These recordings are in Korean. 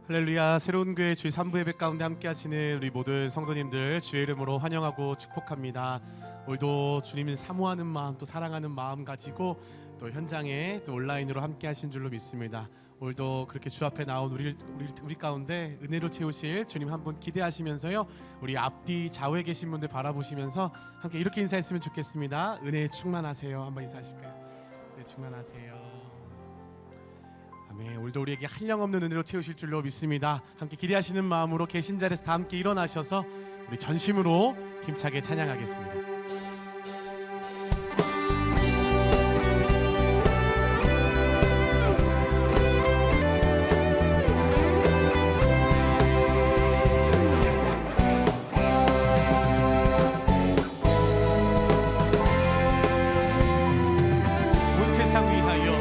할렐루야. 새로운 교회 주일 3부 예배 가운데 함께 하시는 우리 모든 성도님들 주의 이름으로 환영하고 축복합니다. 오늘도 주님을 사모하는 마음, 또 사랑하는 마음 가지고 또 현장에 또 온라인으로 함께 하신 줄로 믿습니다. 오늘도 그렇게 주 앞에 나온 우리 가운데 은혜로 채우실 주님 한 분 기대하시면서요, 우리 앞뒤 좌우에 계신 분들 바라보시면서 함께 이렇게 인사했으면 좋겠습니다. 은혜에 충만하세요. 한번 인사하실까요? 네, 충만하세요. 아멘. 오늘도 우리에게 한량없는 은혜로 채우실 줄로 믿습니다. 함께 기대하시는 마음으로 계신 자리에서 다 함께 일어나셔서 우리 전심으로 힘차게 찬양하겠습니다. 온 세상 위하여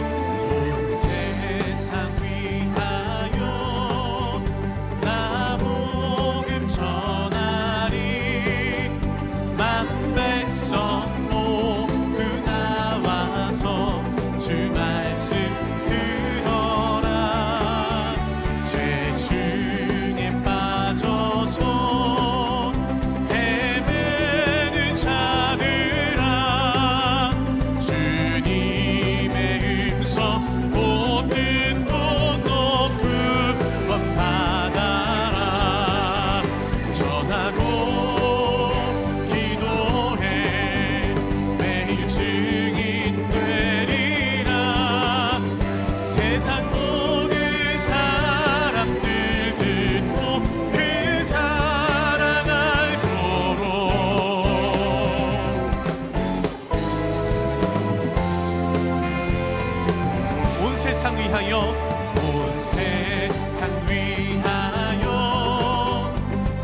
세상 위하여 온 세상 위하여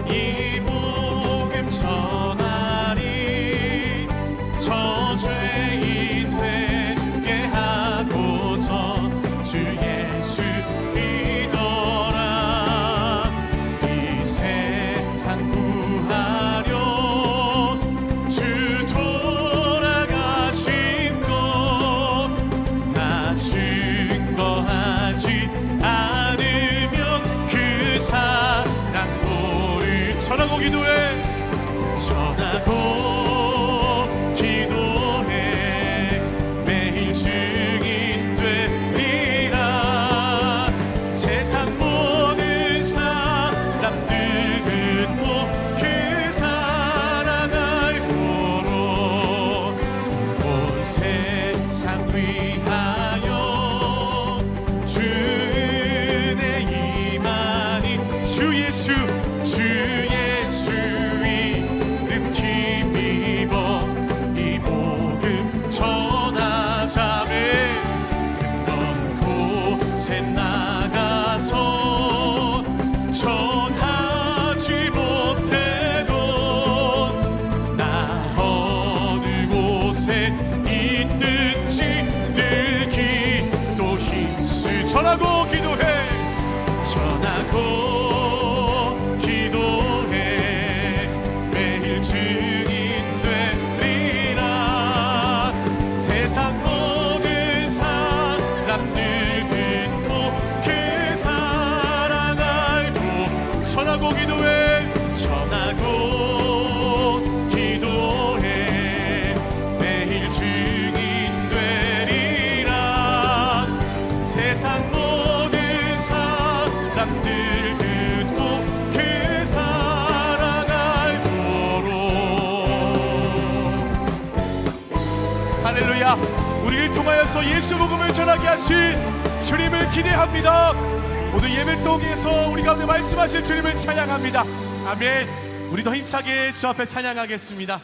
이 복음 전하리. 저죄인 회개하고서 주 예수 믿어라. 이 세상 구하려 주 돌아가신 것 나 증거하지 않으면 그 사랑 모르. 전하고 기도해. 전하고 기도해. 매일 증인 되리라. 세상 모든 사람들 듣고 그 사랑 알고로 온 세상 위하여 주 은혜 임하니. 주 예수 이름 힘입어 이 복음 전하자매. 먼 곳에 나가서 전하지 못해도 나 어느 곳에 있든지 늘 기도 힘쓰. 전하고 기도해. 전하고 기도해. 매일 증인 되리라. 세상 모든 사람들 듣고 그 사랑 알고. 전하고 기도해. 전하고 기도해. 매일 증인 되리라. 세상 모든 사람들 듣고 그 사랑 알도록. 할렐루야. 우리를 통하여서 예수 복음을 전하게 하실 주님을 기대합니다. 오늘 예배동에서 우리 가운데 말씀하실 주님을 찬양합니다. 아멘. 우리 더 힘차게 주 앞에 찬양하겠습니다.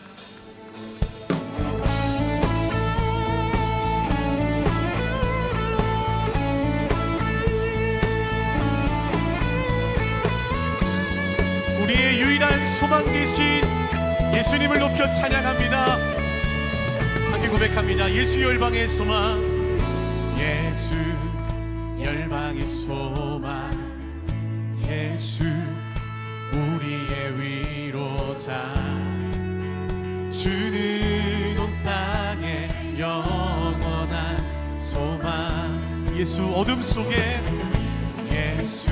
우리의 유일한 소망 되신 예수님을 높여 찬양합니다. 함께 고백합니다. 예수 열방의 소망. 예수 열방의 소망. 예수 우리의 위로자. 주는 온 땅에 영원한 소망. 예수 어둠 속에 예수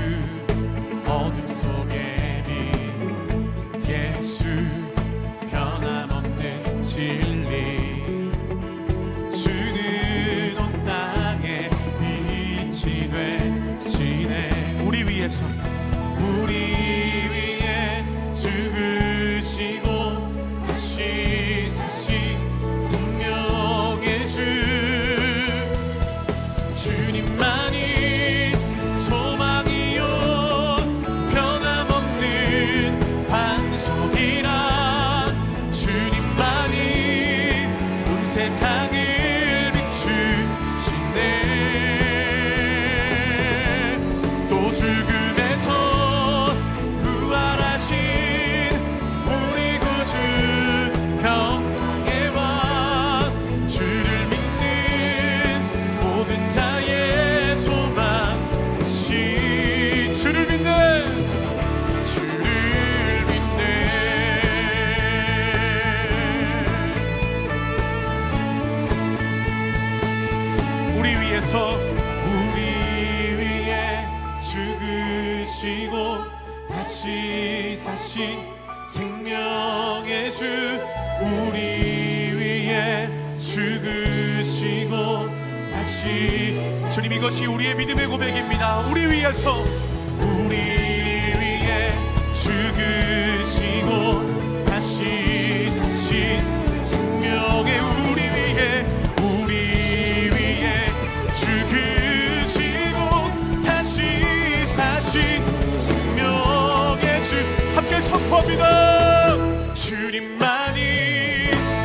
어둠 속의 빛 예수 변함없는 진리 주는 온 땅에 빛이 되시네. 우리 위에 죽으시고 다시 사신 생명의 주 주님만이 소망이요 변함없는 반석이라 주님만이 온 세상을 비추시네. 또 죽음에서 부활하신 우리 구주 평강의 왕 주를 믿는 모든 자의 소망 되시. 주를 믿네 우리 위에 죽으시고 다시 사신 생명의 주 우리 위에 죽으시고 다시. 주님, 이것이 우리의 믿음의 고백입니다. 우리 위에 죽으시고 다시 사신 생명의 우리 위에 죽으시고 다시 사신 생명의 주 함께 선포합니다. 주님만이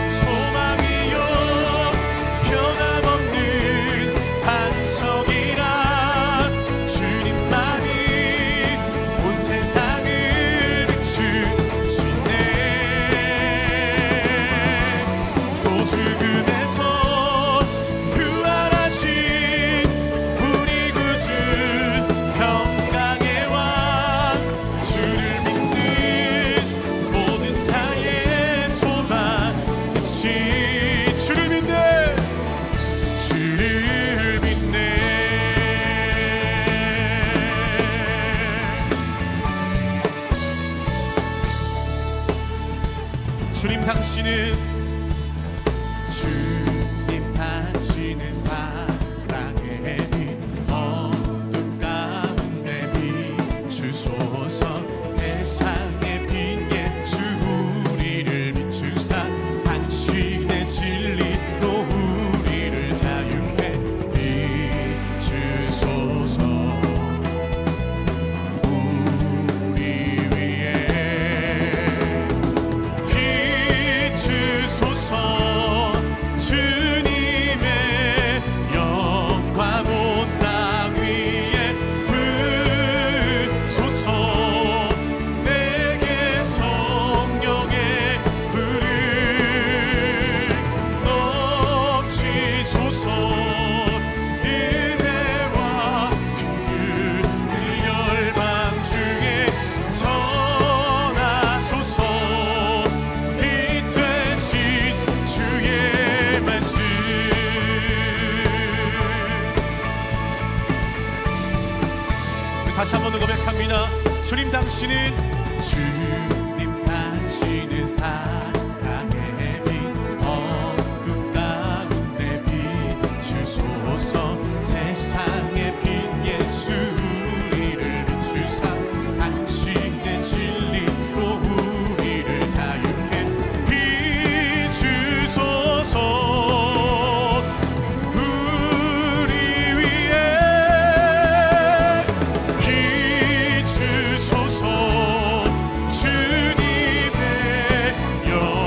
소망이요 변함없는 반석이라 주님만이 온 세상을 비추시네. 또 죽음에서 부활하신 우리 구주 평강의 왕 주를 믿는 모든 자의 소망 되시. 주를 믿네 주님 당신은 사랑의 빛 어둠 가운데 비추소서. 세상의 빛 예수 우리를 비추사 당신의 진리로 우리를 자유케 비추소서. 우리 위에 비추소서. 주님의 영광 온 땅 위에 부소서. 내게 성령의 불을 넘치소서. 은혜와 긍휼을 열방 중에 전하소서. 빛 되신 주의 말씀. 다시 한번 고백합니다. 주님 당신은 사랑의 빛 어둠 가운데 비추소서. 세상의 빛 예수 우리를 비추사 당신의 진리로 우리를 자유케 비추소서. 우리 위에 비추소서. 주님의 영광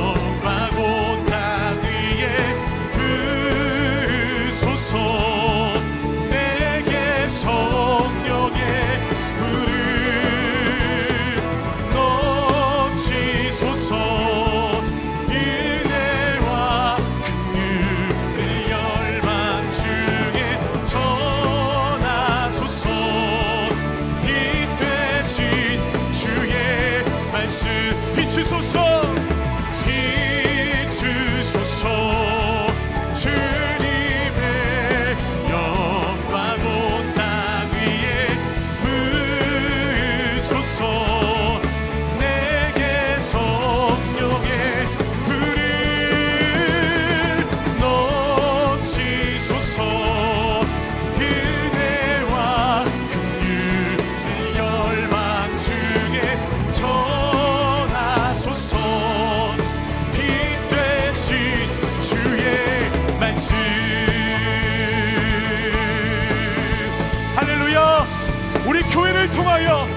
우리를 통하여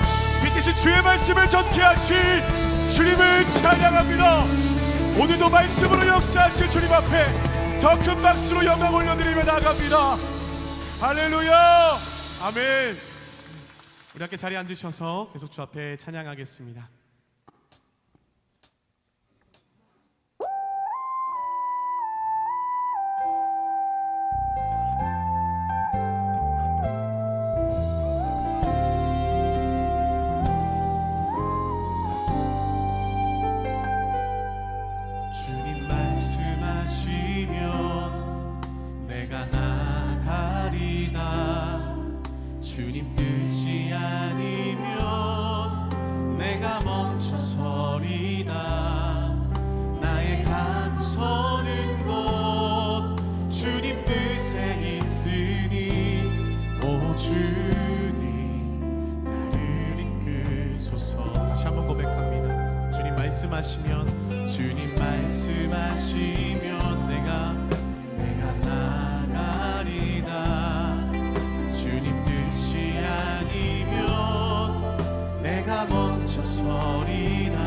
빛대신 주의 말씀을 전케 하실 주님을 찬양합니다. 오늘도 말씀으로 역사하실 주님 앞에 더 큰 박수로 영광 올려드리며 나아갑니다. 할렐루야. 아멘. 우리 함께 자리에 앉으셔서 계속 주 앞에 찬양하겠습니다. 주님 말씀하시면 내가 나가리다. 주님 뜻이 아니면 내가 멈춰서리다. 나의 가고 서는 곳 주님 뜻에 있으니 오 주님 나를 이끄소서. 다시 한번 고백합니다. 주님 말씀하시면, 주님 말씀하시면 내가 나가리다. 주님 뜻이 아니면 내가 멈춰서리다.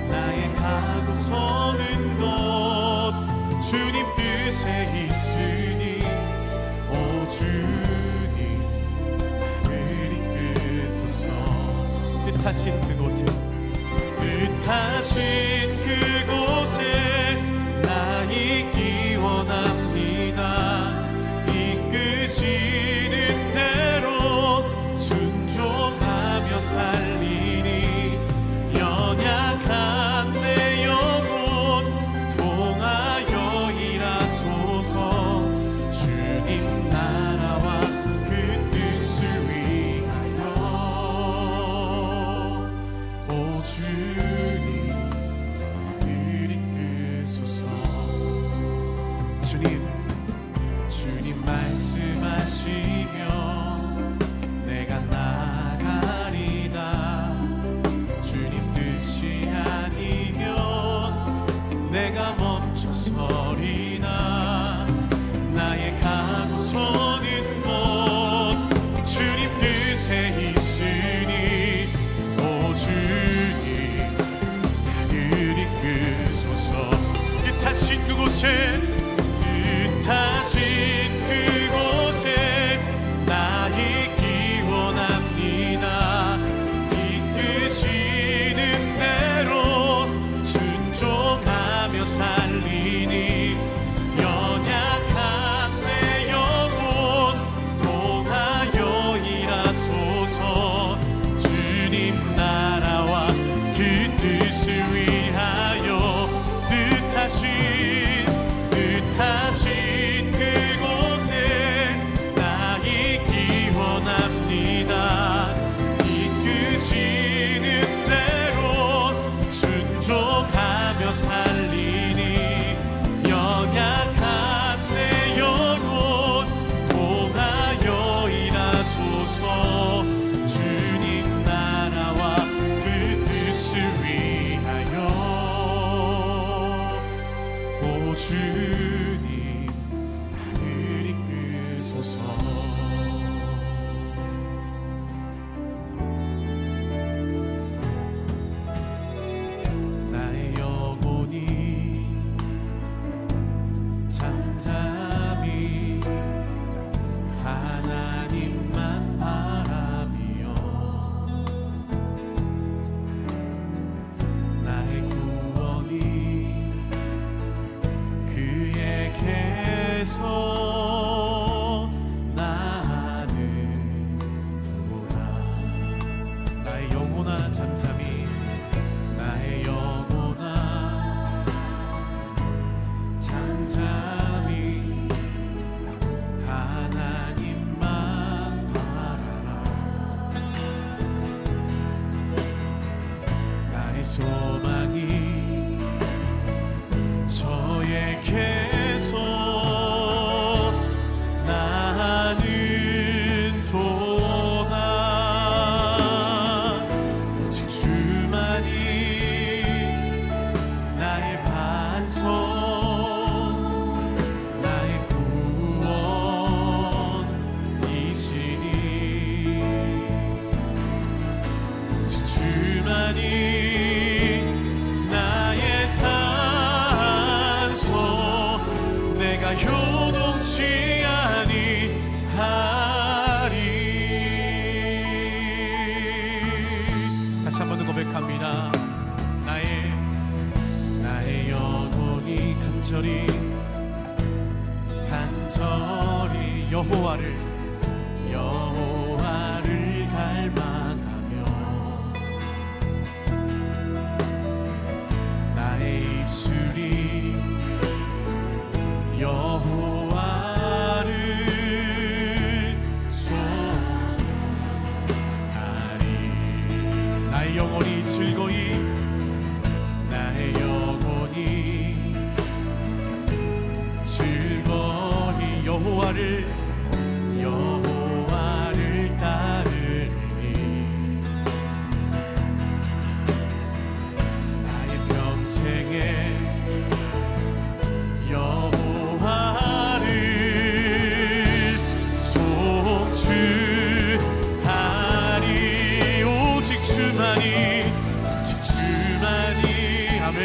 나의 가고 서는 곳 주님 뜻에 있으니 오 주님 나를 이끄소서. 뜻하신 그곳에, 뜻하신 그곳에 나 있기 원합니다. 이끄시는 대로 순종하며 살리니 연약한 내 영혼 통하여 일하소서. 주님 나라와 그 뜻을 위하여 오 주님 나를 이끄소서. 주님 말씀하시면 내가 나가리다. 주님 뜻이 아니면 내가 멈춰서리다. 나의 가고 서는 곳 주님 뜻에 있으니 오 주님 나를 이끄소서. 뜻하신 그곳에, 뜻하신 그곳에 나 다시 한번 고백합니다. 나의 영혼이 간절히 여호와를 닮아가며 나의 입술이 여호와를 颂颂하리. 나의 영혼이 즐거이 여호와를 따르니 나의 평생에 여호와를 송축하리. 오직 주만이 아멘.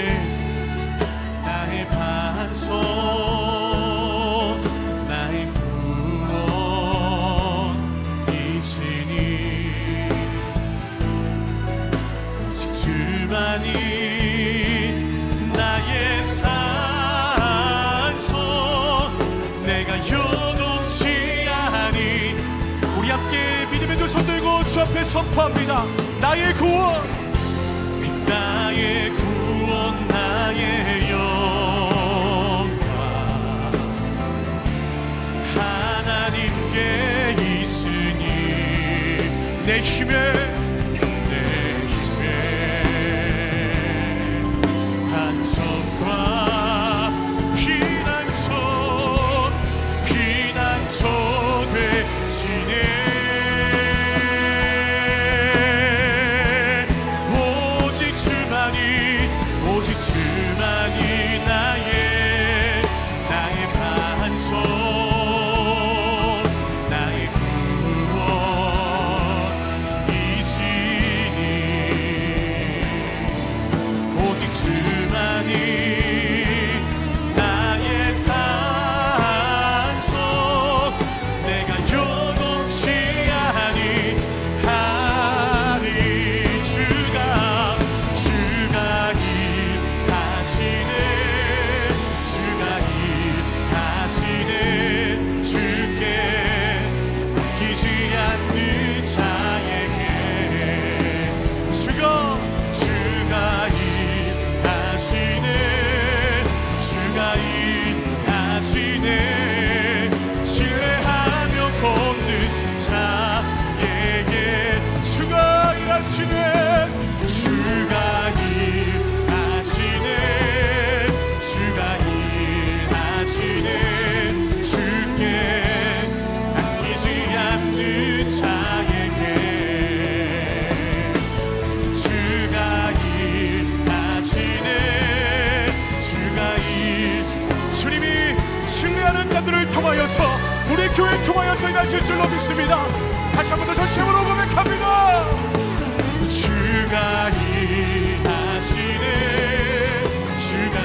나의 반석 나의 산소 내가 요동치 아니. 우리 함께 믿음의 두 손 들고 주 앞에 선포합니다. 나의 구원 나의 영광 하나님께 있으니 내 힘에 통하여서 우리 교회 통하여서 일하실 줄로 믿습니다. 다시 한 번 더 전심으로 고백합니다. 주가 일하시네 주가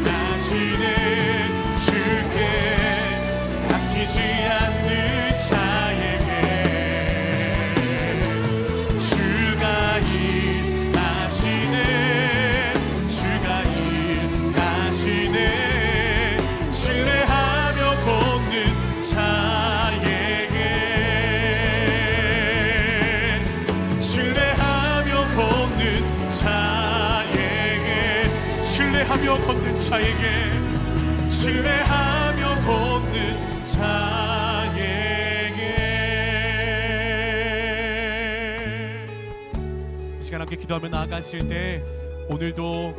일하시네 주께 아끼지 않는 자에게 주가 일하시네 주가 일하시네 신뢰하며 걷는 자에게 신뢰하며 걷는 자에게. 이 시간 함께 기도하며 나아가실 때 오늘도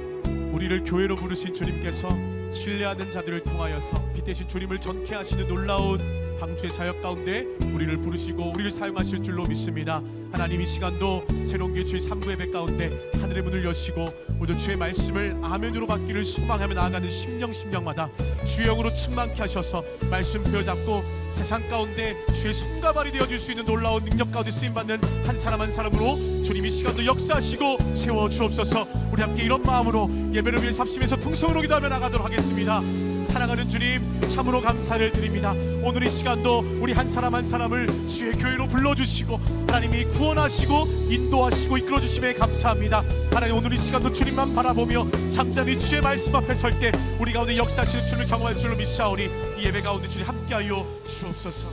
우리를 교회로 부르신 주님께서 신뢰하는 자들을 통하여서 빛 대신 주님을 전케 하시는 놀라운 방주의 사역 가운데 우리를 부르시고 우리를 사용하실 줄로 믿습니다. 하나님 이 시간도 새로운 게 주의 3부 예배 가운데 하늘의 문을 여시고 오늘 주의 말씀을 아멘으로 받기를 소망하며 나아가는 심령마다 주의 영으로 충만케 하셔서 말씀 부여잡고 세상 가운데 주의 손과 발이 되어줄 수 있는 놀라운 능력 가운데 쓰임받는 한 사람 한 사람으로 주님 이 시간도 역사하시고 세워주옵소서. 우리 함께 이런 마음으로 예배를 위해 삽심해서 통성으로 기도하며 나가도록 하겠습니다. 사랑하는 주님 참으로 감사를 드립니다. 오늘 이 시간도 우리 한 사람 한 사람을 주의 교회로 불러주시고 하나님이 구원하시고 인도하시고 이끌어주심에 감사합니다. 하나님 오늘 이 시간도 주님만 바라보며 잠잠히 주의 말씀 앞에 설 때 우리 가운데 역사하시는 주를 경험할 줄로 믿사오니 이 예배 가운데 주님 함께하여 주옵소서.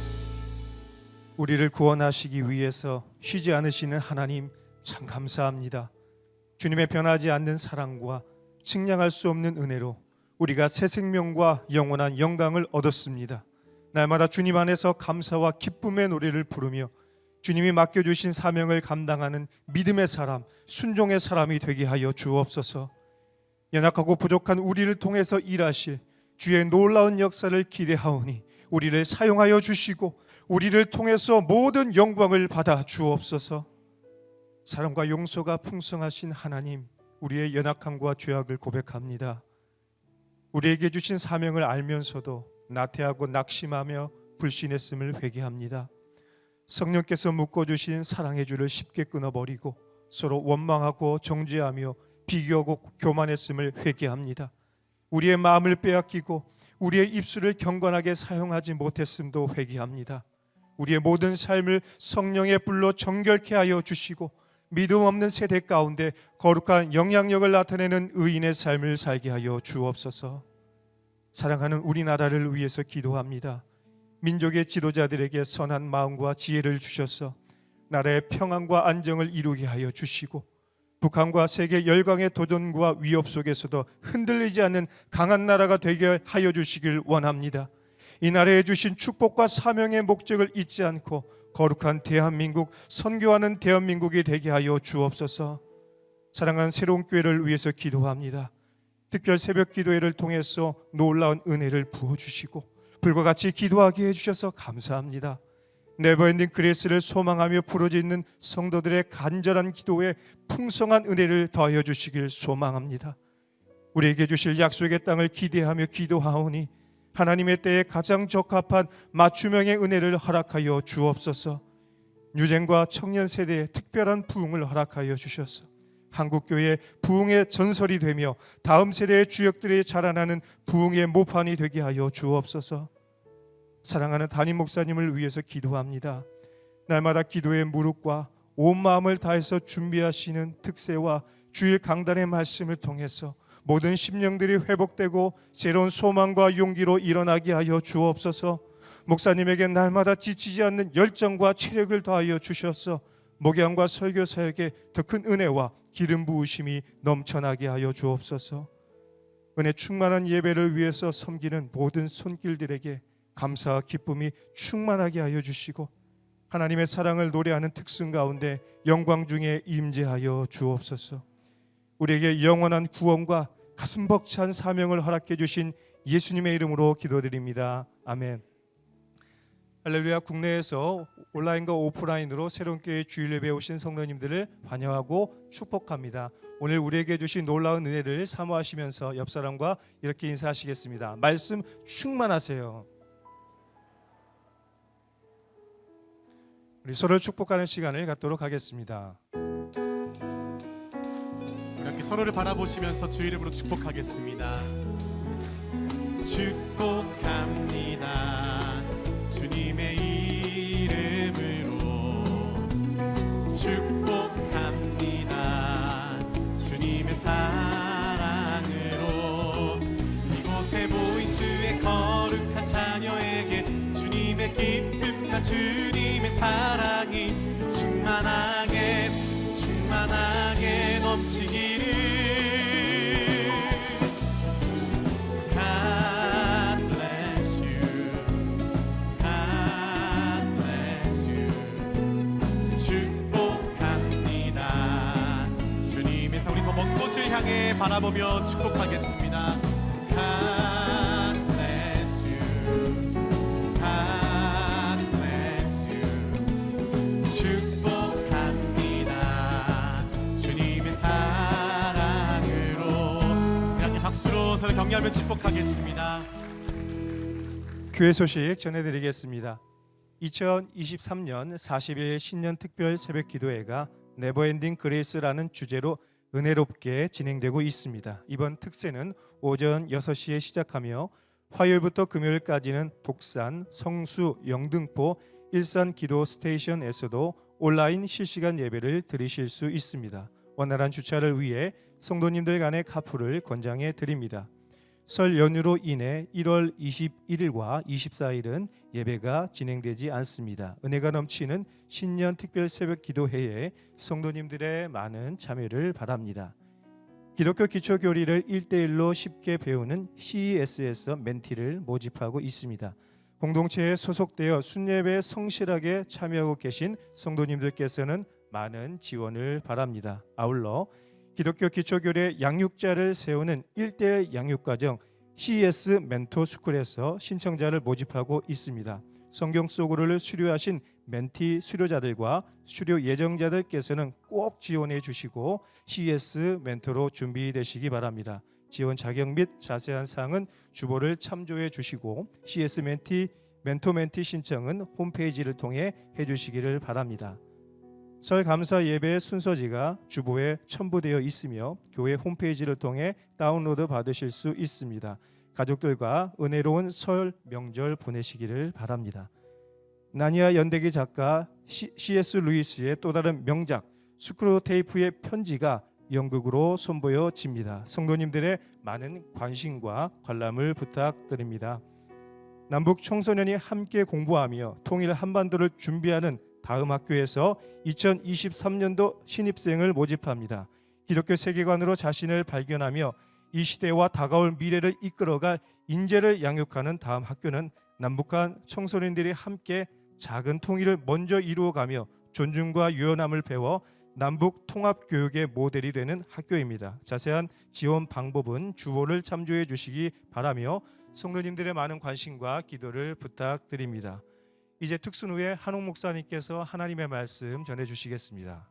우리를 구원하시기 위해서 쉬지 않으시는 하나님 참 감사합니다. 주님의 변하지 않는 사랑과 측량할 수 없는 은혜로 우리가 새 생명과 영원한 영광을 얻었습니다. 날마다 주님 안에서 감사와 기쁨의 노래를 부르며 주님이 맡겨주신 사명을 감당하는 믿음의 사람, 순종의 사람이 되게 하여 주옵소서. 연약하고 부족한 우리를 통해서 일하실 주의 놀라운 역사를 기대하오니 우리를 사용하여 주시고 우리를 통해서 모든 영광을 받아 주옵소서. 사랑과 용서가 풍성하신 하나님, 우리의 연약함과 죄악을 고백합니다. 우리에게 주신 사명을 알면서도 나태하고 낙심하며 불신했음을 회개합니다. 성령께서 묶어주신 사랑의 줄을 쉽게 끊어버리고 서로 원망하고 정죄하며 비교하고 교만했음을 회개합니다. 우리의 마음을 빼앗기고 우리의 입술을 경건하게 사용하지 못했음도 회개합니다. 우리의 모든 삶을 성령의 불로 정결케 하여 주시고 믿음 없는 세대 가운데 거룩한 영향력을 나타내는 의인의 삶을 살게 하여 주옵소서. 사랑하는 우리나라를 위해서 기도합니다. 민족의 지도자들에게 선한 마음과 지혜를 주셔서 나라의 평안과 안정을 이루게 하여 주시고 북한과 세계 열강의 도전과 위협 속에서도 흔들리지 않는 강한 나라가 되게 하여 주시길 원합니다. 이 나라에 주신 축복과 사명의 목적을 잊지 않고 거룩한 대한민국, 선교하는 대한민국이 되게 하여 주옵소서. 사랑하는 새로운 교회를 위해서 기도합니다. 특별 새벽 기도회를 통해서 놀라운 은혜를 부어주시고 불과 같이 기도하게 해주셔서 감사합니다. 네버엔딩 그레이스를 소망하며 부르짖는 성도들의 간절한 기도에 풍성한 은혜를 더하여 주시길 소망합니다. 우리에게 주실 약속의 땅을 기대하며 기도하오니 하나님의 때에 가장 적합한 맞춤형의 은혜를 허락하여 주옵소서. 유쟁과 청년 세대에 특별한 부흥을 허락하여 주셔서 한국교회의 부흥의 전설이 되며 다음 세대의 주역들이 자라나는 부흥의 모판이 되게 하여 주옵소서. 사랑하는 담임 목사님을 위해서 기도합니다. 날마다 기도의 무릎과 온 마음을 다해서 준비하시는 특세와 주일 강단의 말씀을 통해서 모든 심령들이 회복되고 새로운 소망과 용기로 일어나게 하여 주옵소서. 목사님에게 날마다 지치지 않는 열정과 체력을 더하여 주셔서 목양과 설교 사역에 더 큰 은혜와 기름 부으심이 넘쳐나게 하여 주옵소서. 은혜 충만한 예배를 위해서 섬기는 모든 손길들에게 감사와 기쁨이 충만하게 하여 주시고 하나님의 사랑을 노래하는 특승 가운데 영광 중에 임재하여 주옵소서. 우리에게 영원한 구원과 가슴 벅찬 사명을 허락해 주신 예수님의 이름으로 기도드립니다. 아멘. 할렐루야. 국내에서 온라인과 오프라인으로 새로운 교회 주일 예배에 오신 성도님들을 환영하고 축복합니다. 오늘 우리에게 주신 놀라운 은혜를 사모하시면서 옆 사람과 이렇게 인사하시겠습니다. 말씀 충만하세요. 우리 서로를 축복하는 시간을 갖도록 하겠습니다. 이렇게 서로를 바라보시면서 주 이름으로 축복하겠습니다. 축복합니다. 주님의 이름으로 축복합니다. 주님의 사랑으로 이곳에 모인 주의 거룩한 자녀에게 주님의 기쁨과 주님의 사랑이 충만하게 넘치기를. God bless you, God bless you. 축복합니다. 주님의 사 우리 더 먼 곳을 향해 바라보며 축복하겠습니다. God bless you, God bless you. 축복합니다. 주님의 사랑으로. 이렇게 박수로 서로 격려하며 축복하겠습니다. 교회 소식 전해드리겠습니다. 2023년 40일 신년 특별 새벽 기도회가 네버엔딩 그레이스라는 주제로 은혜롭게 진행되고 있습니다. 이번 특세는 오전 6시에 시작하며 화요일부터 금요일까지는 독산, 성수, 영등포, 일산 기도 스테이션에서도 온라인 실시간 예배를 드리실 수 있습니다. 원활한 주차를 위해 성도님들 간의 카풀을 권장해 드립니다. 설 연휴로 인해 1월 21일과 24일은 예배가 진행되지 않습니다. 은혜가 넘치는 신년 특별 새벽 기도회에 성도님들의 많은 참여를 바랍니다. 기독교 기초교리를 1대1로 쉽게 배우는 CES에서 멘티를 모집하고 있습니다. 공동체에 소속되어 순예배에 성실하게 참여하고 계신 성도님들께서는 많은 지원을 바랍니다. 아울러 기독교 기초교리의 양육자를 세우는 1대1 양육과정 CES 멘토 스쿨에서 신청자를 모집하고 있습니다. 성경 속으로를 수료하신 멘티 수료자들과 수료 예정자들께서는 꼭 지원해 주시고 CES 멘토로 준비되시기 바랍니다. 지원 자격 및 자세한 사항은 주보를 참조해 주시고 CES 멘토 멘티 신청은 홈페이지를 통해 해주시기를 바랍니다. 설 감사 예배의 순서지가 주보에 첨부되어 있으며 교회 홈페이지를 통해 다운로드 받으실 수 있습니다. 가족들과 은혜로운 설 명절 보내시기를 바랍니다. 나니아 연대기 작가 C.S. 루이스의 또 다른 명작 스크루테이프의 편지가 연극으로 선보여집니다. 성도님들의 많은 관심과 관람을 부탁드립니다. 남북 청소년이 함께 공부하며 통일 한반도를 준비하는 다음 학교에서 2023년도 신입생을 모집합니다. 기독교 세계관으로 자신을 발견하며 이 시대와 다가올 미래를 이끌어갈 인재를 양육하는 다음 학교는 남북한 청소년들이 함께 작은 통일을 먼저 이루어가며 존중과 유연함을 배워 남북 통합 교육의 모델이 되는 학교입니다. 자세한 지원 방법은 주보를 참조해 주시기 바라며 성도님들의 많은 관심과 기도를 부탁드립니다. 이제 특순 후에 한옥 목사님께서 하나님의 말씀 전해 주시겠습니다.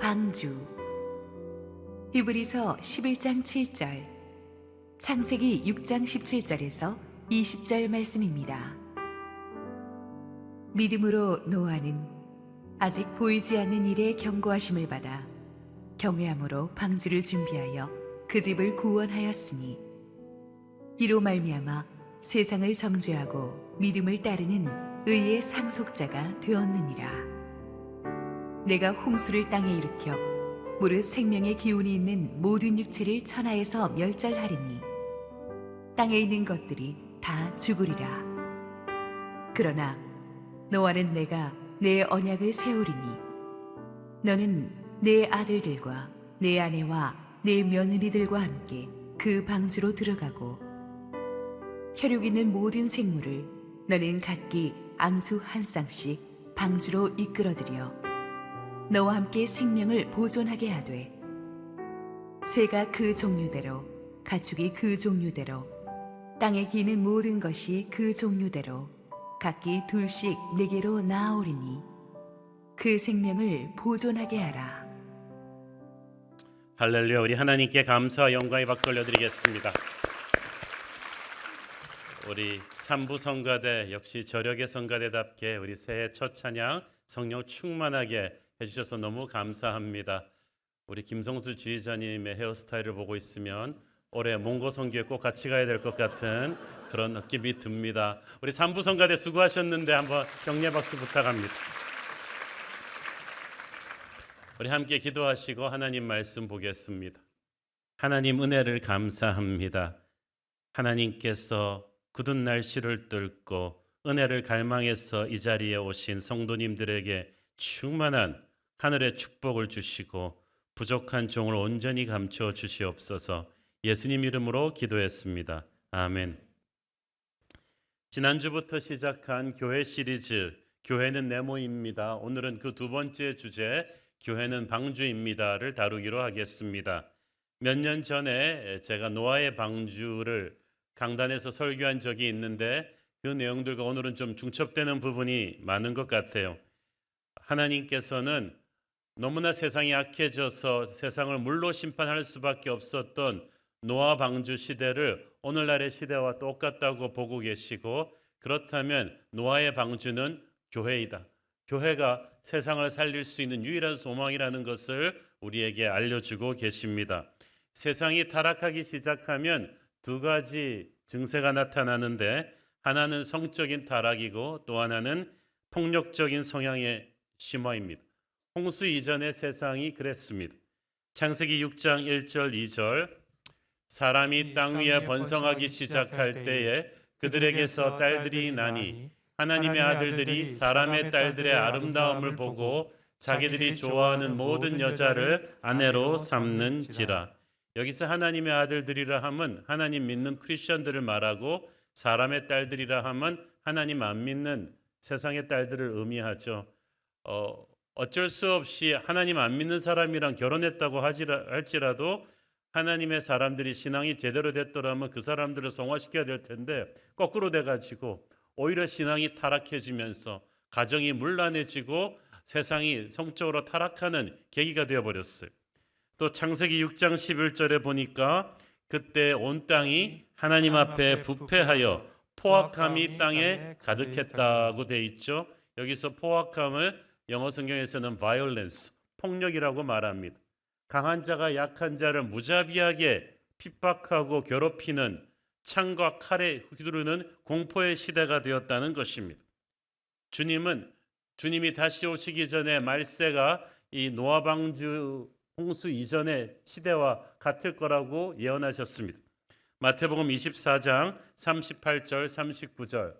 방주. 히브리서 11장 7절, 창세기 6장 17절에서 20절 말씀입니다. 믿음으로 노아는 아직 보이지 않는 일에 경고하심을 받아 경외함으로 방주를 준비하여 그 집을 구원하였으니 이로 말미암아 세상을 정죄하고 믿음을 따르는 의의 상속자가 되었느니라. 내가 홍수를 땅에 일으켜 무릇 생명의 기운이 있는 모든 육체를 천하에서 멸절하리니 땅에 있는 것들이 다 죽으리라. 그러나 노아는 내가 내 언약을 세우리니 너는 내 아들들과 내 아내와 내 며느리들과 함께 그 방주로 들어가고 혈육 있는 모든 생물을 너는 각기 암수 한 쌍씩 방주로 이끌어들여 너와 함께 생명을 보존하게 하되 새가 그 종류대로 가축이 그 종류대로 땅에 기는 모든 것이 그 종류대로 각기 둘씩 내게로 나아오리니 그 생명을 보존하게 하라. 할렐루야. 우리 하나님께 감사와 영광의 박수 올려드리겠습니다. 우리 삼부 성가대 역시 저력의 성가대답게 우리 새해 첫 찬양 성령 충만하게 해주셔서 너무 감사합니다. 우리 김성수 지휘자님의 헤어스타일을 보고 있으면 올해 몽고 선교에 꼭 같이 가야 될 것 같은 그런 느낌이 듭니다. 우리 삼부 성가대 수고하셨는데 한번 격려 박수 부탁합니다. 우리 함께 기도하시고 하나님 말씀 보겠습니다. 하나님 은혜를 감사합니다. 하나님께서 굳은 날씨를 뚫고 은혜를 갈망해서 이 자리에 오신 성도님들에게 충만한 하늘의 축복을 주시고 부족한 종을 온전히 감춰 주시옵소서. 예수님 이름으로 기도했습니다. 아멘. 지난주부터 시작한 교회 시리즈 교회는 네모입니다. 오늘은 그 두 번째 주제 교회는 방주입니다를 다루기로 하겠습니다. 몇 년 전에 제가 노아의 방주를 강단에서 설교한 적이 있는데 그 내용들과 오늘은 좀 중첩되는 부분이 많은 것 같아요. 하나님께서는 너무나 세상이 악해져서 세상을 물로 심판할 수밖에 없었던 노아 방주 시대를 오늘날의 시대와 똑같다고 보고 계시고, 그렇다면 노아의 방주는 교회이다. 교회가 세상을 살릴 수 있는 유일한 소망이라는 것을 우리에게 알려주고 계십니다. 세상이 타락하기 시작하면 두 가지 증세가 나타나는데, 하나는 성적인 타락이고 또 하나는 폭력적인 성향의 심화입니다. 홍수 이전의 세상이 그랬습니다. 창세기 6장 1절 2절 사람이 땅 위에 번성하기 시작할 때에 그들에게서 딸들이 나니 하나님의 아들들이 사람의 딸들의 아름다움을 보고 자기들이 좋아하는 모든 여자를 아내로 삼는지라. 여기서 하나님의 아들들이라 함은 하나님 믿는 크리스천들을 말하고, 사람의 딸들이라 함은 하나님 안 믿는 세상의 딸들을 의미하죠. 어쩔 수 없이 하나님 안 믿는 사람이랑 결혼했다고 할지라도 하나님의 사람들이 신앙이 제대로 됐더라면 그 사람들을 성화시켜야 될 텐데, 거꾸로 돼가지고 오히려 신앙이 타락해지면서 가정이 문란해지고 세상이 성적으로 타락하는 계기가 되어버렸어요. 또 창세기 6장 11절에 보니까 그때 온 땅이 하나님 앞에 부패하여 포악함이 땅에 가득했다고 돼 있죠. 여기서 포악함을 영어 성경에서는 violence, 폭력이라고 말합니다. 강한 자가 약한 자를 무자비하게 핍박하고 괴롭히는 창과 칼에 휘두르는 공포의 시대가 되었다는 것입니다. 주님이 다시 오시기 전에 말세가 이 노아 방주 홍수 이전의 시대와 같을 거라고 예언하셨습니다. 마태복음 24장 38절 39절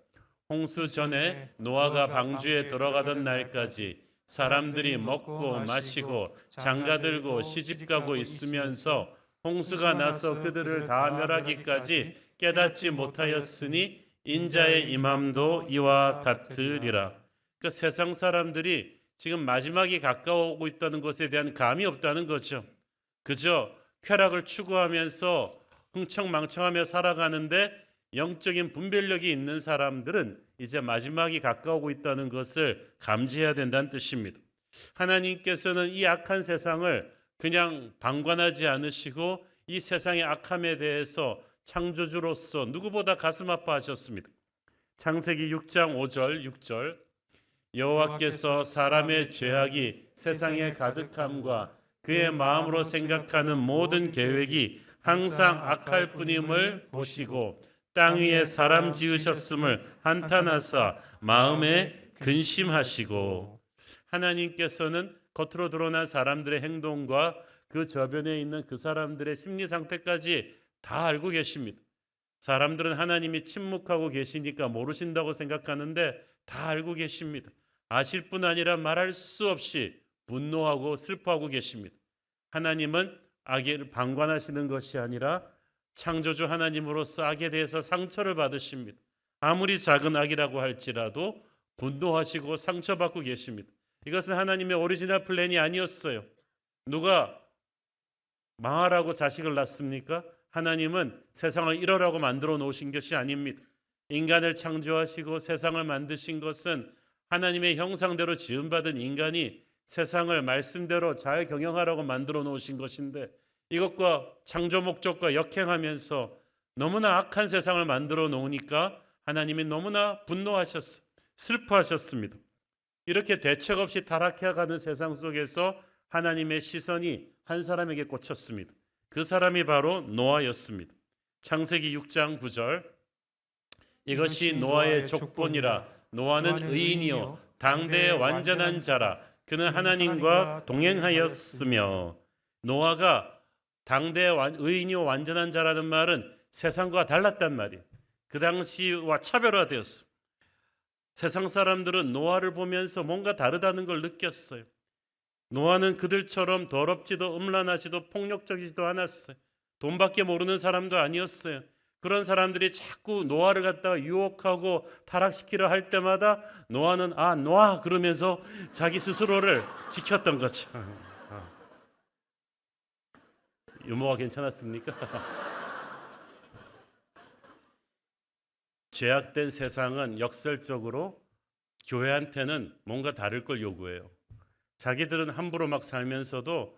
홍수 전에 노아가 방주에 들어가던 날까지 사람들이 먹고 마시고 장가들고 시집가고 있으면서 홍수가 나서 그들을 다 멸하기까지 깨닫지 못하였으니 인자의 임함도 이와 같으리라. 그 세상 사람들이 지금 마지막이 가까워오고 있다는 것에 대한 감이 없다는 거죠. 그저 쾌락을 추구하면서 흥청망청하며 살아가는데, 영적인 분별력이 있는 사람들은 이제 마지막이 가까우고 있다는 것을 감지해야 된다는 뜻입니다. 하나님께서는 이 악한 세상을 그냥 방관하지 않으시고 이 세상의 악함에 대해서 창조주로서 누구보다 가슴 아파하셨습니다. 창세기 6장 5절 6절 여호와께서 사람의 죄악이 세상에 가득함과 그의 마음으로 생각하는 모든 계획이 항상 악할 뿐임을 보시고 땅 위에 사람 지으셨음을 한탄하사 마음에 근심하시고 하나님께서는 겉으로 드러난 사람들의 행동과 그 저변에 있는 그 사람들의 심리 상태까지 다 알고 계십니다. 사람들은 하나님이 침묵하고 계시니까 모르신다고 생각하는데 다 알고 계십니다. 아실 뿐 아니라 말할 수 없이 분노하고 슬퍼하고 계십니다. 하나님은 악을 방관하시는 것이 아니라 창조주 하나님으로서 악에 대해서 상처를 받으십니다. 아무리 작은 악이라고 할지라도 분노하시고 상처받고 계십니다. 이것은 하나님의 오리지널 플랜이 아니었어요. 누가 망하라고 자식을 낳습니까? 하나님은 세상을 이러라고 만들어 놓으신 것이 아닙니다. 인간을 창조하시고 세상을 만드신 것은 하나님의 형상대로 지음받은 인간이 세상을 말씀대로 잘 경영하라고 만들어 놓으신 것인데 이것과 창조 목적과 역행하면서 너무나 악한 세상을 만들어 놓으니까 하나님이 너무나 분노하셨어요. 슬퍼하셨습니다. 이렇게 대책 없이 타락해가는 세상 속에서 하나님의 시선이 한 사람에게 꽂혔습니다. 그 사람이 바로 노아였습니다. 창세기 6장 9절 이것이 노아의 족본이라 노아는 의인이요 당대의 완전한 자라 그는 하나님과 동행하였으며 노아가 당대의 의인이요 완전한 자라는 말은 세상과 달랐단 말이에요. 그 당시와 차별화되었어요. 세상 사람들은 노아를 보면서 뭔가 다르다는 걸 느꼈어요. 노아는 그들처럼 더럽지도 음란하지도 폭력적이지도 않았어요. 돈밖에 모르는 사람도 아니었어요. 그런 사람들이 자꾸 노아를 갖다가 유혹하고 타락시키려 할 때마다 노아는 노아 그러면서 자기 스스로를 지켰던 거죠. 유머가 괜찮았습니까? 죄악된 세상은 역설적으로 교회한테는 뭔가 다를 걸 요구해요. 자기들은 함부로 막 살면서도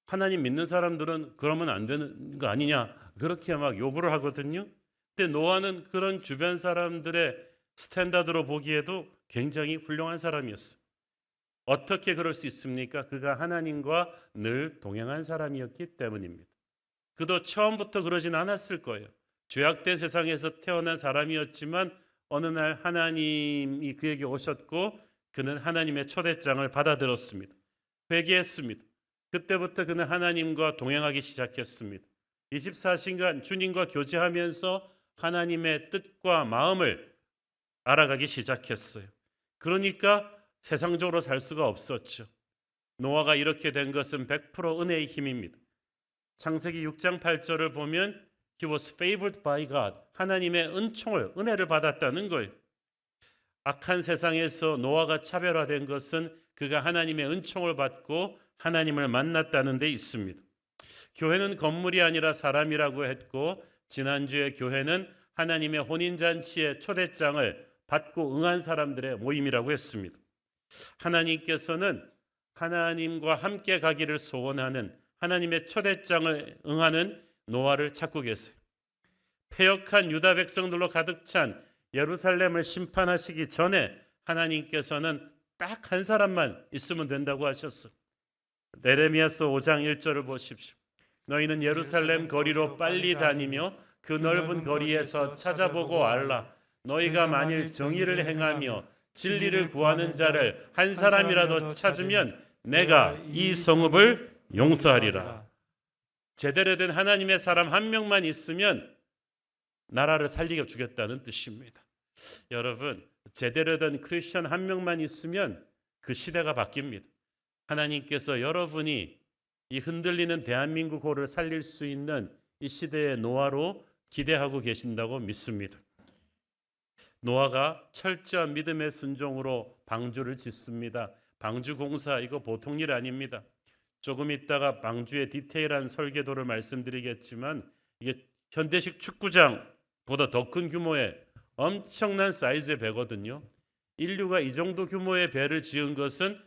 하나님 믿는 사람들은 그러면 안 되는 거 아니냐 그렇게 막 요구를 하거든요. 근데 노아는 그런 주변 사람들의 스탠다드로 보기에도 굉장히 훌륭한 사람이었어요. 어떻게 그럴 수 있습니까? 그가 하나님과 늘 동행한 사람이었기 때문입니다. 그도 처음부터 그러진 않았을 거예요. 죄악된 세상에서 태어난 사람이었지만 어느 날 하나님이 그에게 오셨고 그는 하나님의 초대장을 받아들였습니다. 회개했습니다. 그때부터 그는 하나님과 동행하기 시작했습니다. 24시간 주님과 교제하면서 하나님의 뜻과 마음을 알아가기 시작했어요. 그러니까 세상적으로 살 수가 없었죠. 노아가 이렇게 된 것은 100% 은혜의 힘입니다. 창세기 6장 8절을 보면 He was favored by God. 하나님의 은혜를 받았다는 거예요. 악한 세상에서 노아가 차별화된 것은 그가 하나님의 은총을 받고 하나님을 만났다는 데 있습니다. 교회는 건물이 아니라 사람이라고 했고 지난주에 교회는 하나님의 혼인잔치의 초대장을 받고 응한 사람들의 모임이라고 했습니다. 하나님께서는 하나님과 함께 가기를 소원하는 하나님의 초대장을 응하는 노아를 찾고 계세요. 패역한 유다 백성들로 가득 찬 예루살렘을 심판하시기 전에 하나님께서는 딱 한 사람만 있으면 된다고 하셨어. 예레미야서 5장 1절을 보십시오. 너희는 예루살렘 거리로 빨리 다니며 그 넓은 거리에서 찾아보고 알라. 너희가 만일 정의를 행하며 진리를 구하는 자를 한 사람이라도 찾으면 내가 이 성읍을 용서하리라. 제대로 된 하나님의 사람 한 명만 있으면 나라를 살리게 주겠다는 뜻입니다. 여러분, 제대로 된 크리스천 한 명만 있으면 그 시대가 바뀝니다. 하나님께서 여러분이 이 흔들리는 대한민국호를 살릴 수 있는 이 시대의 노아로 기대하고 계신다고 믿습니다. 노아가 철저한 믿음의 순종으로 방주를 짓습니다. 방주 공사 이거 보통 일 아닙니다. 조금 있다가 방주의 디테일한 설계도를 말씀드리겠지만 이게 현대식 축구장보다 더 큰 규모의 엄청난 사이즈의 배거든요. 인류가 이 정도 규모의 배를 지은 것은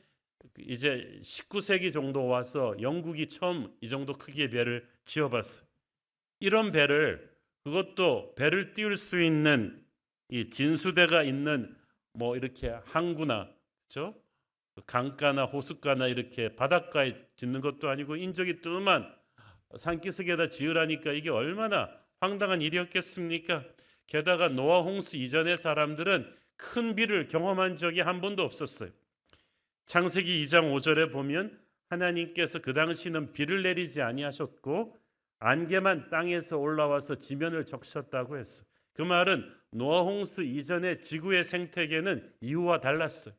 이제 19세기 정도 와서 영국이 처음 이 정도 크기의 배를 지어봤어요. 이런 배를, 그것도 배를 띄울 수 있는 이 진수대가 있는 뭐 이렇게 항구나, 그렇죠? 강가나 호숫가나 이렇게 바닷가에 짓는 것도 아니고 인적이 뜸한 산기슭에다 지으라니까 이게 얼마나 황당한 일이었겠습니까? 게다가 노아 홍수 이전의 사람들은 큰 비를 경험한 적이 한 번도 없었어요. 창세기 2장 5절에 보면 하나님께서 그 당시는 비를 내리지 아니하셨고 안개만 땅에서 올라와서 지면을 적셨다고 했어. 그 말은 노아 홍수 이전의 지구의 생태계는 이후와 달랐어요.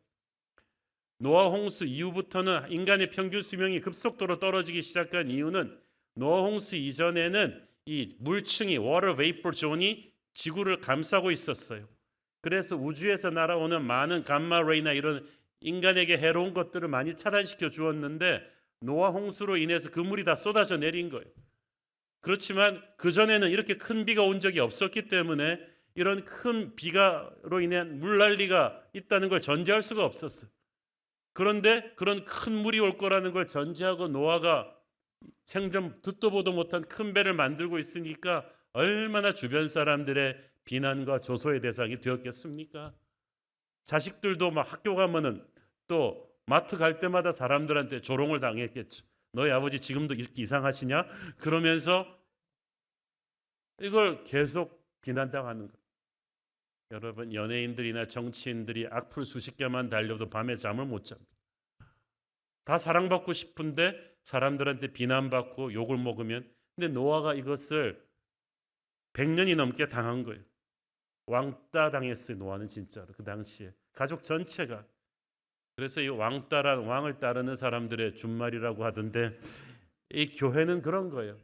노아 홍수 이후부터는 인간의 평균 수명이 급속도로 떨어지기 시작한 이유는 노아 홍수 이전에는 이 물층이 water vapor zone이 지구를 감싸고 있었어요. 그래서 우주에서 날아오는 많은 감마 레이나 이런 인간에게 해로운 것들을 많이 차단시켜 주었는데 노아 홍수로 인해서 그 물이 다 쏟아져 내린 거예요. 그렇지만 그전에는 이렇게 큰 비가 온 적이 없었기 때문에 이런 큰 비가로 인한 물난리가 있다는 걸 전제할 수가 없었어요. 그런데 그런 큰 물이 올 거라는 걸 전제하고 노아가 생전 듣도 보도 못한 큰 배를 만들고 있으니까 얼마나 주변 사람들의 비난과 조소의 대상이 되었겠습니까? 자식들도 막 학교 가면은 또 마트 갈 때마다 사람들한테 조롱을 당했겠죠. 너희 아버지 지금도 이렇게 이상하시냐? 그러면서 이걸 계속 비난당하는 거예요. 여러분, 연예인들이나 정치인들이 악플 수십 개만 달려도 밤에 잠을 못 잡니다. 다 사랑받고 싶은데 사람들한테 비난받고 욕을 먹으면, 근데 노아가 이것을 100년이 넘게 당한 거예요. 왕따 당했어요. 노아는 진짜로 그 당시에 가족 전체가. 그래서 이 왕따란, 왕을 따르는 사람들의 준말이라고 하던데, 이 교회는 그런 거예요.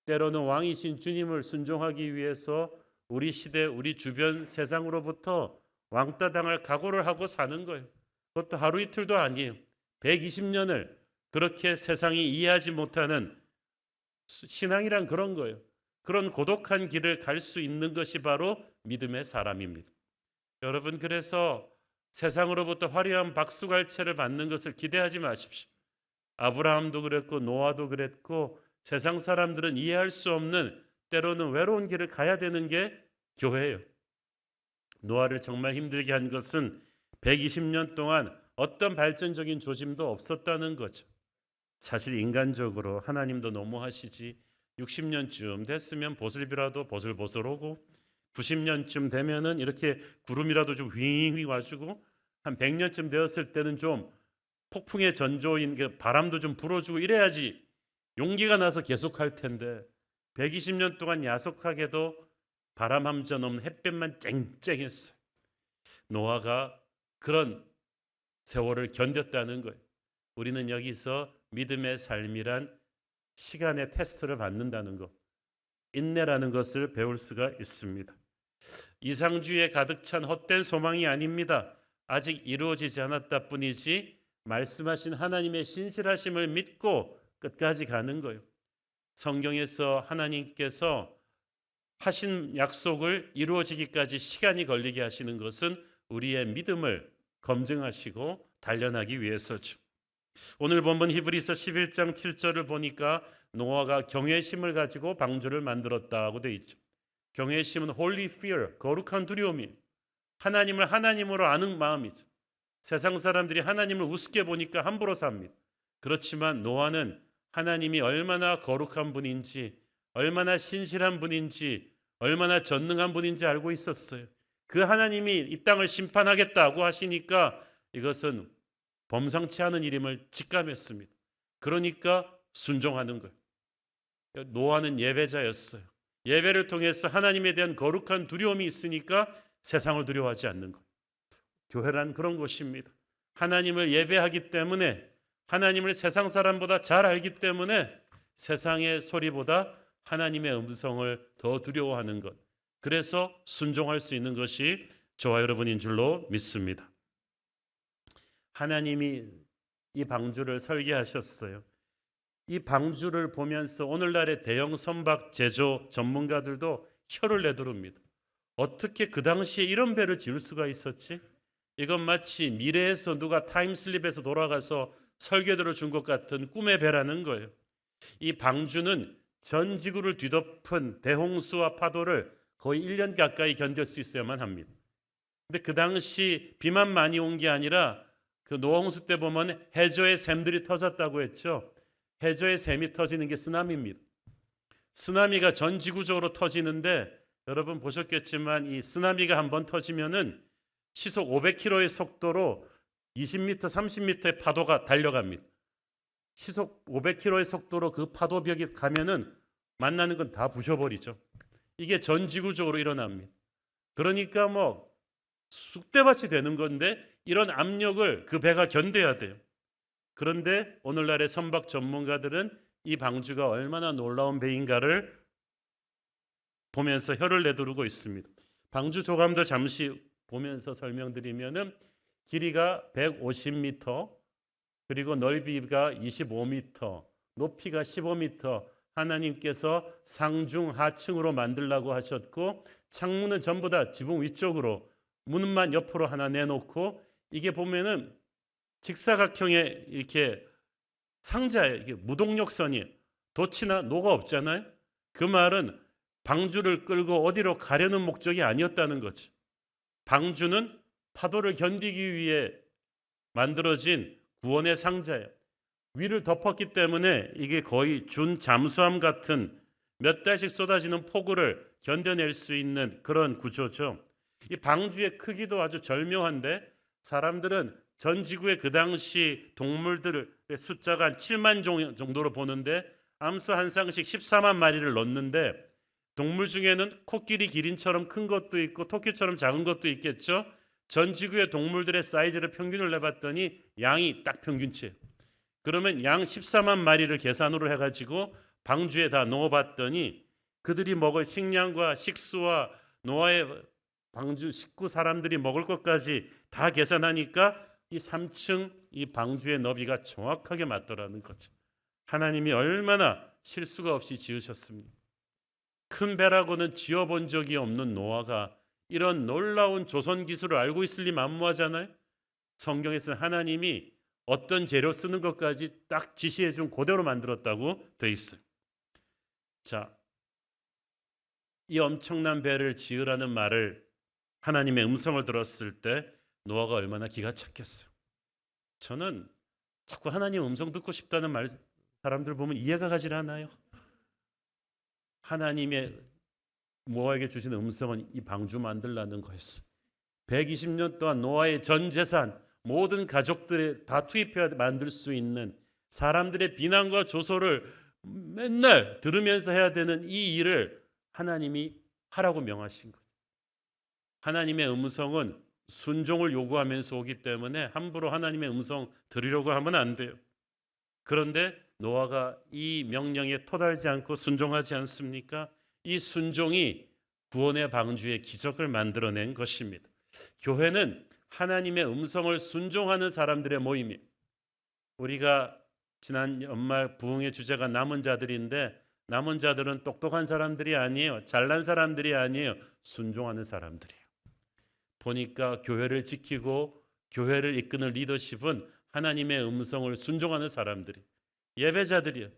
때로는 왕이신 주님을 순종하기 위해서 우리 시대, 우리 주변 세상으로부터 왕따 당할 각오를 하고 사는 거예요. 그것도 하루 이틀도 아니에요. 120년을 그렇게 세상이 이해하지 못하는 신앙이란 그런 거예요. 그런 고독한 길을 갈 수 있는 것이 바로 믿음의 사람입니다. 여러분, 그래서 세상으로부터 화려한 박수갈채를 받는 것을 기대하지 마십시오. 아브라함도 그랬고 노아도 그랬고 세상 사람들은 이해할 수 없는, 때로는 외로운 길을 가야 되는 게 교회예요. 노아를 정말 힘들게 한 것은 120년 동안 어떤 발전적인 조짐도 없었다는 거죠. 사실 인간적으로 하나님도 너무하시지. 60년쯤 됐으면 보슬비라도 보슬보슬 오고 90년쯤 되면은 이렇게 구름이라도 좀 휘휘 와주고 한 100년쯤 되었을 때는 좀 폭풍의 전조인 게 바람도 좀 불어주고 이래야지 용기가 나서 계속할 텐데 120년 동안 야속하게도 바람 한 점 없는 햇볕만 쨍쨍했어요. 노아가 그런 세월을 견뎠다는 거예요. 우리는 여기서 믿음의 삶이란 시간의 테스트를 받는다는 것, 인내라는 것을 배울 수가 있습니다. 이상주의에 가득 찬 헛된 소망이 아닙니다. 아직 이루어지지 않았다 뿐이지 말씀하신 하나님의 신실하심을 믿고 끝까지 가는 거예요. 성경에서 하나님께서 하신 약속을 이루어지기까지 시간이 걸리게 하시는 것은 우리의 믿음을 검증하시고 단련하기 위해서죠. 오늘 본문 히브리서 11장 7절을 보니까 노아가 경외심을 가지고 방주를 만들었다고 되어 있죠. 경외심은 holy fear, 거룩한 두려움이, 하나님을 하나님으로 아는 마음이죠. 세상 사람들이 하나님을 우습게 보니까 함부로 삽니다. 그렇지만 노아는 하나님이 얼마나 거룩한 분인지, 얼마나 신실한 분인지, 얼마나 전능한 분인지 알고 있었어요. 그 하나님이 이 땅을 심판하겠다고 하시니까 이것은 범상치 않은 일임을 직감했습니다. 그러니까 순종하는 거예요. 노아는 예배자였어요. 예배를 통해서 하나님에 대한 거룩한 두려움이 있으니까 세상을 두려워하지 않는 거예요. 교회란 그런 곳입니다. 하나님을 예배하기 때문에, 하나님을 세상 사람보다 잘 알기 때문에 세상의 소리보다 하나님의 음성을 더 두려워하는 것, 그래서 순종할 수 있는 것이 저와 여러분인 줄로 믿습니다. 하나님이 이 방주를 설계하셨어요. 이 방주를 보면서 오늘날의 대형 선박 제조 전문가들도 혀를 내두릅니다. 어떻게 그 당시에 이런 배를 지을 수가 있었지? 이건 마치 미래에서 누가 타임슬립해서 돌아가서 설계도를 준 것 같은 꿈의 배라는 거예요. 이 방주는 전 지구를 뒤덮은 대홍수와 파도를 거의 1년 가까이 견딜 수 있어야만 합니다. 근데 그 당시 비만 많이 온 게 아니라 그 노홍수 때 보면 해저의 샘들이 터졌다고 했죠. 해저의 샘이 터지는 게 쓰나미입니다. 쓰나미가 전 지구적으로 터지는데 여러분 보셨겠지만 이 쓰나미가 한번 터지면은 시속 500km의 속도로 20m, 30m의 파도가 달려갑니다. 시속 500km의 속도로 그 파도벽이 가면은 만나는 건 다 부셔버리죠. 이게 전 지구적으로 일어납니다. 그러니까 뭐 쑥대밭이 되는 건데 이런 압력을 그 배가 견뎌야 돼요. 그런데 오늘날의 선박 전문가들은 이 방주가 얼마나 놀라운 배인가를 보면서 혀를 내두르고 있습니다. 방주 조감도 잠시 보면서 설명드리면은 길이가 150m, 그리고 넓이가 25m, 높이가 15m, 하나님께서 상중 하층으로 만들라고 하셨고 창문은 전부 다 지붕 위쪽으로, 문만 옆으로 하나 내놓고 이게 보면은 직사각형의 이렇게 상자에 이게 무동력선이 돛이나 노가 없잖아요. 그 말은 방주를 끌고 어디로 가려는 목적이 아니었다는 거죠. 방주는 파도를 견디기 위해 만들어진 구원의 상자예요. 위를 덮었기 때문에 이게 거의 준잠수함 같은 몇 달씩 쏟아지는 폭우를 견뎌낼 수 있는 그런 구조죠. 이 방주의 크기도 아주 절묘한데 사람들은 전 지구의 그 당시 동물들의 숫자가 한 7만 종 정도로 보는데 암수 한 쌍씩 14만 마리를 넣는데 동물 중에는 코끼리, 기린처럼 큰 것도 있고 토끼처럼 작은 것도 있겠죠. 전 지구의 동물들의 사이즈를 평균을 내봤더니 양이 딱 평균치예요. 그러면 양 14만 마리를 계산으로 해가지고 방주에 다 넣어봤더니 그들이 먹을 식량과 식수와 노아의 방주 식구 사람들이 먹을 것까지 다 계산하니까 이 3층 이 방주의 너비가 정확하게 맞더라는 거죠. 하나님이 얼마나 실수가 없이 지으셨습니까? 큰 배라고는 지어본 적이 없는 노아가 이런 놀라운 조선 기술을 알고 있을 리 만무하잖아요. 성경에서는 하나님이 어떤 재료 쓰는 것까지 딱 지시해 준 그대로 만들었다고 돼 있어요. 자, 이 엄청난 배를 지으라는 말을 하나님의 음성을 들었을 때 노아가 얼마나 기가 찼겠어요. 저는 자꾸 하나님 음성 듣고 싶다는 말 사람들 보면 이해가 가질 않아요. 하나님의 노아에게 주신 음성은 이 방주 만들라는 거였어요. 120년 동안 노아의 전 재산 모든 가족들을 다 투입해야 만들 수 있는 사람들의 비난과 조소를 맨날 들으면서 해야 되는 이 일을 하나님이 하라고 명하신 거죠. 하나님의 음성은 순종을 요구하면서 오기 때문에 함부로 하나님의 음성 들으려고 하면 안 돼요. 그런데 노아가 이 명령에 토달지 않고 순종하지 않습니까? 이 순종이 구원의 방주의 기적을 만들어낸 것입니다. 교회는 하나님의 음성을 순종하는 사람들의 모임이에요. 우리가 지난 연말 부흥의 주제가 남은 자들인데 남은 자들은 똑똑한 사람들이 아니에요. 잘난 사람들이 아니에요. 순종하는 사람들이에요. 보니까 교회를 지키고 교회를 이끄는 리더십은 하나님의 음성을 순종하는 사람들이, 예배자들이에요.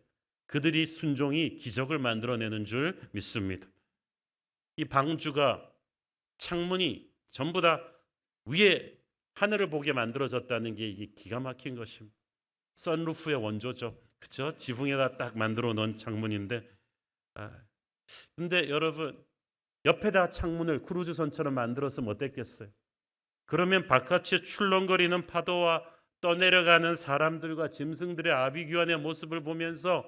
그들이 순종이 기적을 만들어내는 줄 믿습니다. 이 방주가 창문이 전부 다 위에 하늘을 보게 만들어졌다는 게 이게 기가 막힌 것입니다. 선루프의 원조죠. 그렇죠? 지붕에다 딱 만들어 놓은 창문인데 근데 여러분 옆에다 창문을 크루즈선처럼 만들었으면 어땠겠어요? 그러면 바깥에 출렁거리는 파도와 떠내려가는 사람들과 짐승들의 아비규환의 모습을 보면서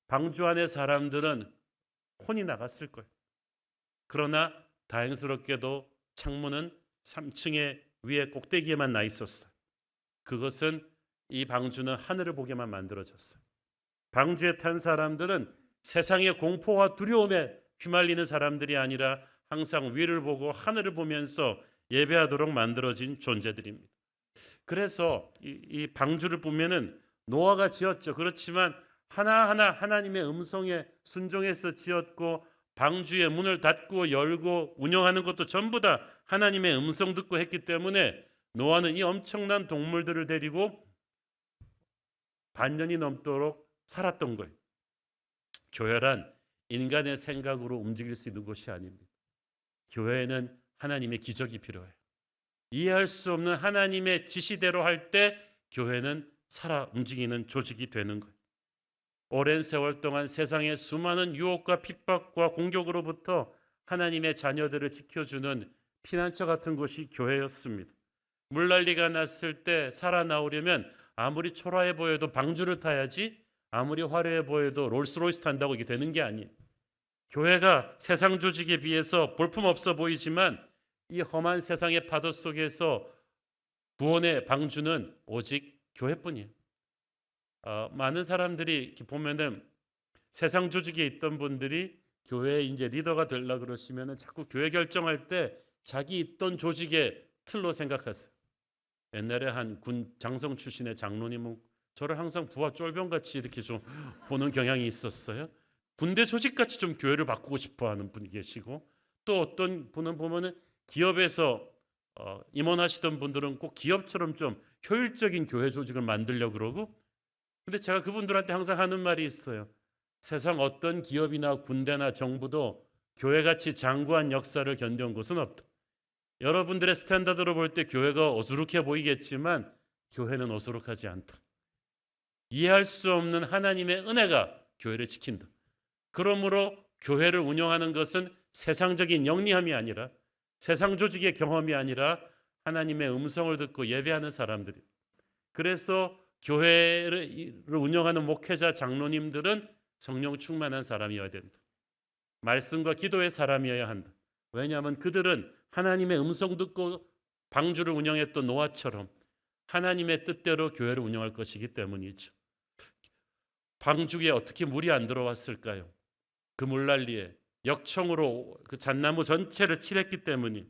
방주 안의 사람들은 혼이 나갔을 거예요. 그러나 다행스럽게도 창문은 3층의 위에 꼭대기에만 나 있었어요. 그것은 이 방주는 하늘을 보게만 만들어졌어요. 방주에 탄 사람들은 세상의 공포와 두려움에 휘말리는 사람들이 아니라 항상 위를 보고 하늘을 보면서 예배하도록 만들어진 존재들입니다. 그래서 이 방주를 보면은 노아가 지었죠. 그렇지만 하나하나 하나님의 음성에 순종해서 지었고 방주의 문을 닫고 열고 운영하는 것도 전부 다 하나님의 음성 듣고 했기 때문에 노아는 이 엄청난 동물들을 데리고 반년이 넘도록 살았던 거예요. 교회란 인간의 생각으로 움직일 수 있는 곳이 아닙니다. 교회에는 하나님의 기적이 필요해요. 이해할 수 없는 하나님의 지시대로 할 때 교회는 살아 움직이는 조직이 되는 거예요. 오랜 세월 동안 세상의 수많은 유혹과 핍박과 공격으로부터 하나님의 자녀들을 지켜주는 피난처 같은 곳이 교회였습니다. 물난리가 났을 때 살아나오려면 아무리 초라해 보여도 방주를 타야지, 아무리 화려해 보여도 롤스로이스 탄다고 이게 되는 게 아니에요. 교회가 세상 조직에 비해서 볼품없어 보이지만 이 험한 세상의 파도 속에서 구원의 방주는 오직 교회뿐이에요. 많은 사람들이 이렇게 보면은 세상 조직에 있던 분들이 교회 이제 리더가 되려고 그러시면은 자꾸 교회 결정할 때 자기 있던 조직의 틀로 생각하세요. 옛날에 한 군 장성 출신의 장로님은 저를 항상 부하 쫄병같이 이렇게 좀 보는 경향이 있었어요. 군대 조직같이 좀 교회를 바꾸고 싶어하는 분이 계시고, 또 어떤 분은 보면은 기업에서 임원하시던 분들은 꼭 기업처럼 좀 효율적인 교회 조직을 만들려고 그러고, 근데 제가 그분들한테 항상 하는 말이 있어요. 세상 어떤 기업이나 군대나 정부도 교회같이 장구한 역사를 견뎌온 곳은 없다. 여러분들의 스탠다드로 볼 때 교회가 어수룩해 보이겠지만 교회는 어수룩하지 않다. 이해할 수 없는 하나님의 은혜가 교회를 지킨다. 그러므로 교회를 운영하는 것은 세상적인 영리함이 아니라, 세상 조직의 경험이 아니라 하나님의 음성을 듣고 예배하는 사람들이. 그래서 교회를 운영하는 목회자 장로님들은 성령 충만한 사람이어야 된다. 말씀과 기도의 사람이어야 한다. 왜냐하면 그들은 하나님의 음성 듣고 방주를 운영했던 노아처럼 하나님의 뜻대로 교회를 운영할 것이기 때문이죠. 방주에 어떻게 물이 안 들어왔을까요? 그 물난리에 역청으로 그 잣나무 전체를 칠했기 때문에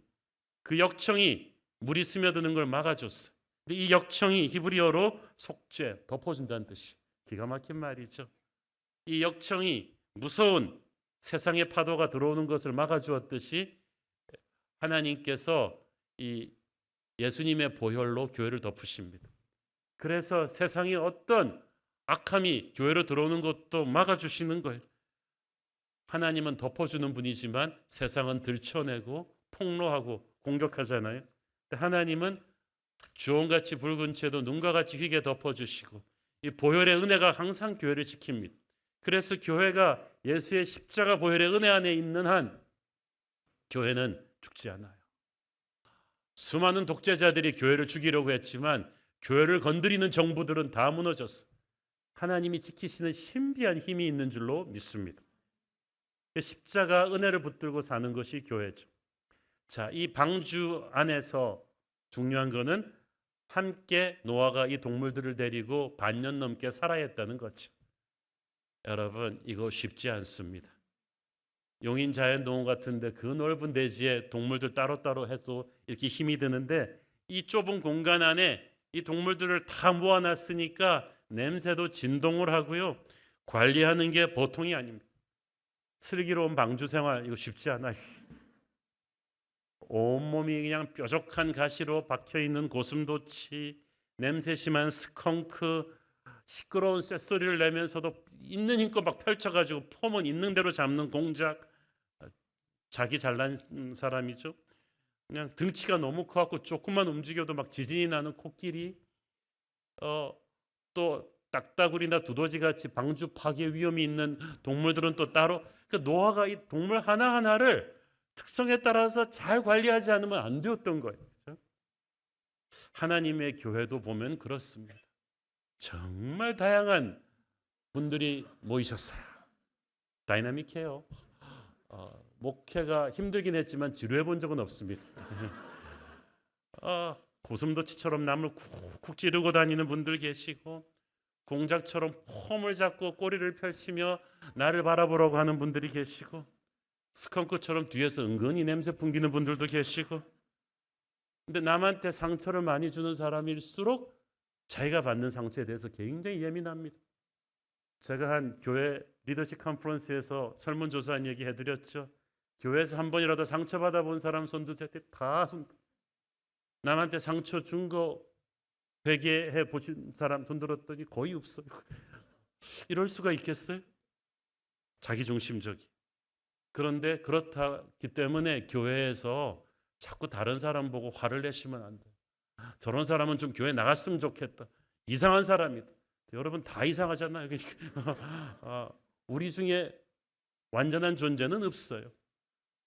그 역청이 물이 스며드는 걸 막아줬어요. 근데 이 역청이 히브리어로 속죄, 덮어준다는 뜻이, 기가 막힌 말이죠. 이 역청이 무서운 세상의 파도가 들어오는 것을 막아주었듯이 하나님께서 이 예수님의 보혈로 교회를 덮으십니다. 그래서 세상에 어떤 악함이 교회로 들어오는 것도 막아주시는 거예요. 하나님은 덮어주는 분이지만 세상은 들춰내고 폭로하고 공격하잖아요. 하나님은 주홍같이 붉은 채도 눈과 같이 휘게 덮어주시고 이 보혈의 은혜가 항상 교회를 지킵니다. 그래서 교회가 예수의 십자가 보혈의 은혜 안에 있는 한 교회는 죽지 않아요. 수많은 독재자들이 교회를 죽이려고 했지만 교회를 건드리는 정부들은 다 무너졌어요. 하나님이 지키시는 신비한 힘이 있는 줄로 믿습니다. 십자가 은혜를 붙들고 사는 것이 교회죠. 자, 이 방주 안에서 중요한 거는 함께 노아가 이 동물들을 데리고 반년 넘게 살아야 했다는 거죠. 여러분, 이거 쉽지 않습니다. 용인 자연동원 같은데 그 넓은 대지에 동물들 따로따로 해도 이렇게 힘이 드는데 이 좁은 공간 안에 이 동물들을 다 모아놨으니까 냄새도 진동을 하고요. 관리하는 게 보통이 아닙니다. 슬기로운 방주 생활 이거 쉽지 않아요. 온몸이 그냥 뾰족한 가시로 박혀있는 고슴도치, 냄새 심한 스컹크, 시끄러운 쇳소리를 내면서도 있는 힘껏 막 펼쳐가지고 폼은 있는 대로 잡는 공작, 자기 잘난 사람이죠. 그냥 등치가 너무 커갖고 조금만 움직여도 막 지진이 나는 코끼리, 또 딱따구리나 두더지같이 방주 파괴 위험이 있는 동물들은 또 따로. 그 노아가 이 동물 하나하나를 특성에 따라서 잘 관리하지 않으면 안 되었던 거예요. 그렇죠? 하나님의 교회도 보면 그렇습니다. 정말 다양한 분들이 모이셨어요. 다이나믹해요. 목회가 힘들긴 했지만 지루해 본 적은 없습니다. 고슴도치처럼 나무를 쿡쿡 찌르고 다니는 분들 계시고, 공작처럼 폼을 잡고 꼬리를 펼치며 나를 바라보라고 하는 분들이 계시고, 스컹크처럼 뒤에서 은근히 냄새 풍기는 분들도 계시고. 근데 남한테 상처를 많이 주는 사람일수록 자기가 받는 상처에 대해서 굉장히 예민합니다. 제가 한 교회 리더십 컨퍼런스에서 설문조사한 얘기 해드렸죠. 교회에서 한 번이라도 상처받아 본 사람 손 드세요. 다 손. 남한테 상처 준 거 회개해 보신 사람 손 들었더니 거의 없어요. 이럴 수가 있겠어요? 자기중심적이. 그런데 그렇기 때문에 교회에서 자꾸 다른 사람 보고 화를 내시면 안 돼요. 저런 사람은 좀 교회 나갔으면 좋겠다. 이상한 사람이다. 여러분 다 이상하잖아요. 우리 중에 완전한 존재는 없어요.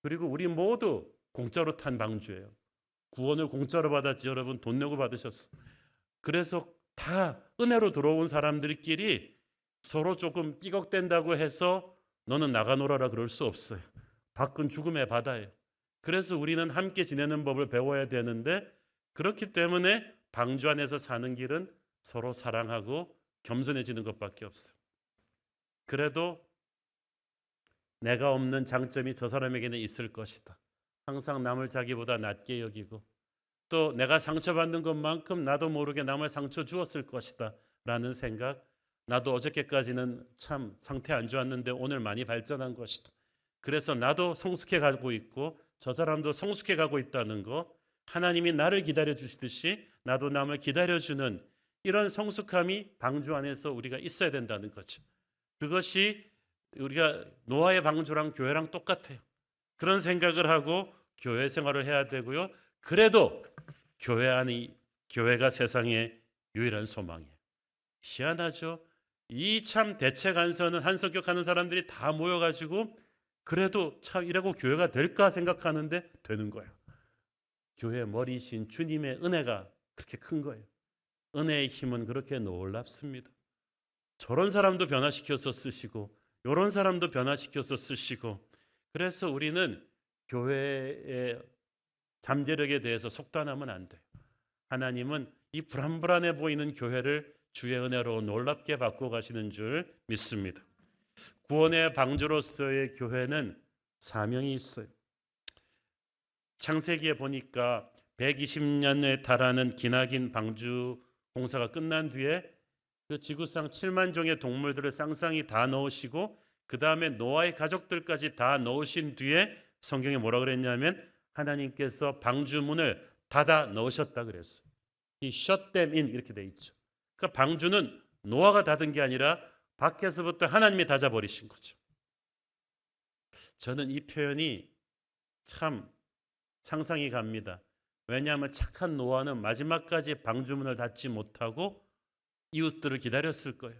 그리고 우리 모두 공짜로 탄 방주예요. 구원을 공짜로 받았지 여러분 돈 내고 받으셨어. 그래서 다 은혜로 들어온 사람들끼리 서로 조금 삐걱댄다고 해서 너는 나가 놀아라 그럴 수 없어요. 밖은 죽음의 바다예요. 그래서 우리는 함께 지내는 법을 배워야 되는데 그렇기 때문에 방주 안에서 사는 길은 서로 사랑하고 겸손해지는 것밖에 없어요. 그래도 내가 없는 장점이 저 사람에게는 있을 것이다. 항상 남을 자기보다 낮게 여기고 또 내가 상처받는 것만큼 나도 모르게 남을 상처 주었을 것이다 라는 생각. 나도 어저께까지는 참 상태 안 좋았는데 오늘 많이 발전한 것이다. 그래서 나도 성숙해 가고 있고 저 사람도 성숙해 가고 있다는 거. 하나님이 나를 기다려 주시듯이 나도 남을 기다려주는 이런 성숙함이 방주 안에서 우리가 있어야 된다는 거죠. 그것이 우리가 노아의 방주랑 교회랑 똑같아요. 그런 생각을 하고 교회 생활을 해야 되고요. 그래도 교회가 세상의 유일한 소망이에요. 희한하죠. 이 참 대책 안서는 한성격하는 사람들이 다 모여가지고 그래도 참 이라고 교회가 될까 생각하는데 되는 거예요. 교회 머리신 주님의 은혜가 그렇게 큰 거예요. 은혜의 힘은 그렇게 놀랍습니다. 저런 사람도 변화시켜서 쓰시고 이런 사람도 변화시켜서 쓰시고 그래서 우리는 교회의 잠재력에 대해서 속단하면 안 돼요. 하나님은 이 불안불안해 보이는 교회를 주의 은혜로 놀랍게 바꿔 가시는 줄 믿습니다. 구원의 방주로서의 교회는 사명이 있어요. 창세기에 보니까 120년에 달하는 기나긴 방주 공사가 끝난 뒤에 그 지구상 7만 종의 동물들을 쌍쌍이 다 넣으시고 그 다음에 노아의 가족들까지 다 넣으신 뒤에 성경에 뭐라 그랬냐면 하나님께서 방주문을 닫아 넣으셨다 그랬어요. 이 shut them in 이렇게 돼 있죠. 그러니까 방주는 노아가 닫은 게 아니라 밖에서부터 하나님이 닫아버리신 거죠. 저는 이 표현이 참 상상이 갑니다. 왜냐하면 착한 노아는 마지막까지 방주문을 닫지 못하고 이웃들을 기다렸을 거예요.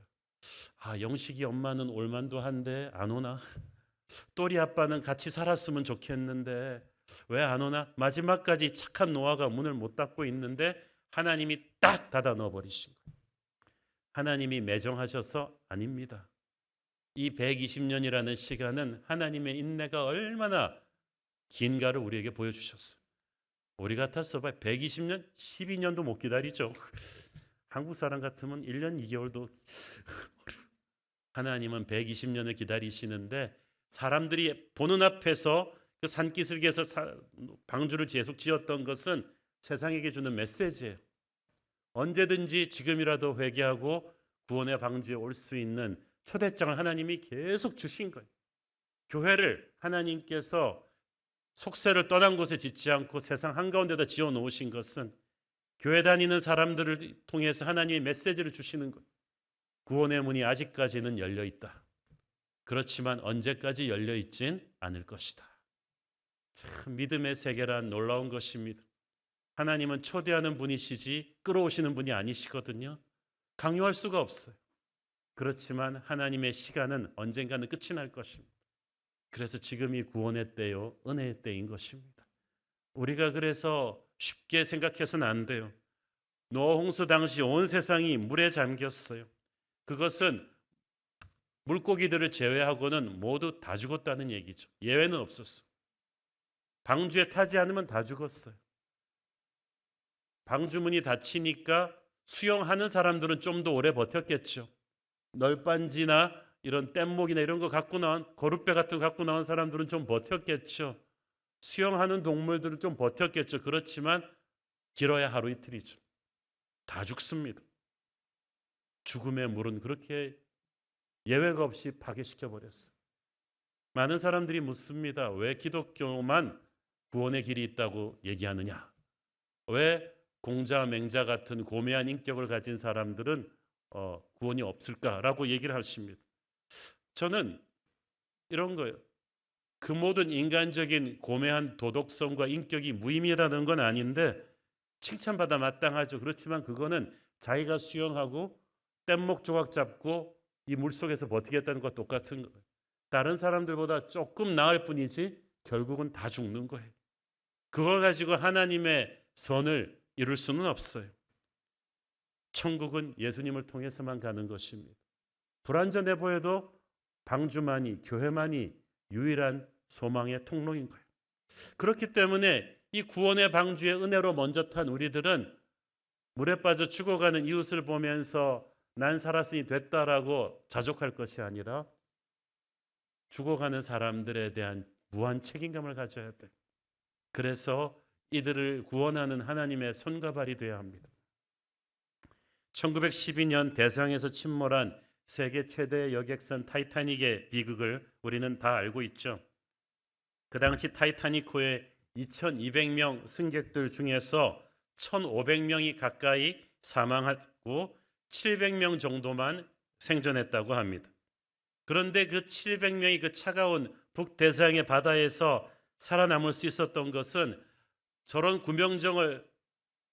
영식이 엄마는 올만도 한데 안 오나? 또리 아빠는 같이 살았으면 좋겠는데 왜 안 오나? 마지막까지 착한 노아가 문을 못 닫고 있는데 하나님이 딱 닫아 넣어버리신 거예요. 하나님이 매정하셔서 아닙니다. 이 120년이라는 시간은 하나님의 인내가 얼마나 긴가를 우리에게 보여주셨어요. 우리 같았어 봐 120년, 12년도 못 기다리죠. 한국 사람 같으면 1년 2개월도 하나님은 120년을 기다리시는데 사람들이 보는 앞에서 그 산기슭에서 방주를 계속 지었던 것은 세상에게 주는 메시지예요. 언제든지 지금이라도 회개하고 구원의 방주에 올 수 있는 초대장을 하나님이 계속 주신 거예요. 교회를 하나님께서 속세를 떠난 곳에 짓지 않고 세상 한가운데다 지어 놓으신 것은 교회 다니는 사람들을 통해서 하나님의 메시지를 주시는 거예요. 구원의 문이 아직까지는 열려 있다. 그렇지만 언제까지 열려 있진 않을 것이다. 참 믿음의 세계란 놀라운 것입니다. 하나님은 초대하는 분이시지 끌어오시는 분이 아니시거든요. 강요할 수가 없어요. 그렇지만 하나님의 시간은 언젠가는 끝이 날 것입니다. 그래서 지금이 구원의 때요, 은혜의 때인 것입니다. 우리가 그래서 쉽게 생각해서는 안 돼요. 노아 홍수 당시 온 세상이 물에 잠겼어요. 그것은 물고기들을 제외하고는 모두 다 죽었다는 얘기죠. 예외는 없었어요. 방주에 타지 않으면 다 죽었어요. 방주문이 닫히니까 수영하는 사람들은 좀 더 오래 버텼겠죠. 널빤지나 이런 뗏목이나 이런 거 갖고 나온 거룻배 같은 거 갖고 나온 사람들은 좀 버텼겠죠. 수영하는 동물들은 좀 버텼겠죠. 그렇지만 길어야 하루 이틀이죠. 다 죽습니다. 죽음의 물은 그렇게 예외가 없이 파괴시켜 버렸어요. 많은 사람들이 묻습니다. 왜 기독교만 구원의 길이 있다고 얘기하느냐? 왜 공자, 맹자 같은 고매한 인격을 가진 사람들은 구원이 없을까라고 얘기를 하십니다. 저는 이런 거예요. 그 모든 인간적인 고매한 도덕성과 인격이 무의미하다는 건 아닌데 칭찬받아 마땅하죠. 그렇지만 그거는 자기가 수영하고 뗏목 조각 잡고 이 물속에서 버티겠다는 것과 똑같은 거예요. 다른 사람들보다 조금 나을 뿐이지 결국은 다 죽는 거예요. 그걸 가지고 하나님의 선을 이룰 수는 없어요. 천국은 예수님을 통해서만 가는 것입니다. 불완전해 보여도 방주만이, 교회만이 유일한 소망의 통로인 거예요. 그렇기 때문에 이 구원의 방주의 은혜로 먼저 탄 우리들은 물에 빠져 죽어가는 이웃을 보면서 난 살았으니 됐다라고 자족할 것이 아니라 죽어가는 사람들에 대한 무한 책임감을 가져야 돼요. 그래서 이들을 구원하는 하나님의 손과 발이 되어야 합니다. 1912년 대서양에서 침몰한 세계 최대의 여객선 타이타닉의 비극을 우리는 다 알고 있죠. 그 당시 타이타닉호의 2200명 승객들 중에서 1500명이 가까이 사망하고 700명 정도만 생존했다고 합니다. 그런데 그 700명이 그 차가운 북대서양의 바다에서 살아남을 수 있었던 것은 저런 구명정을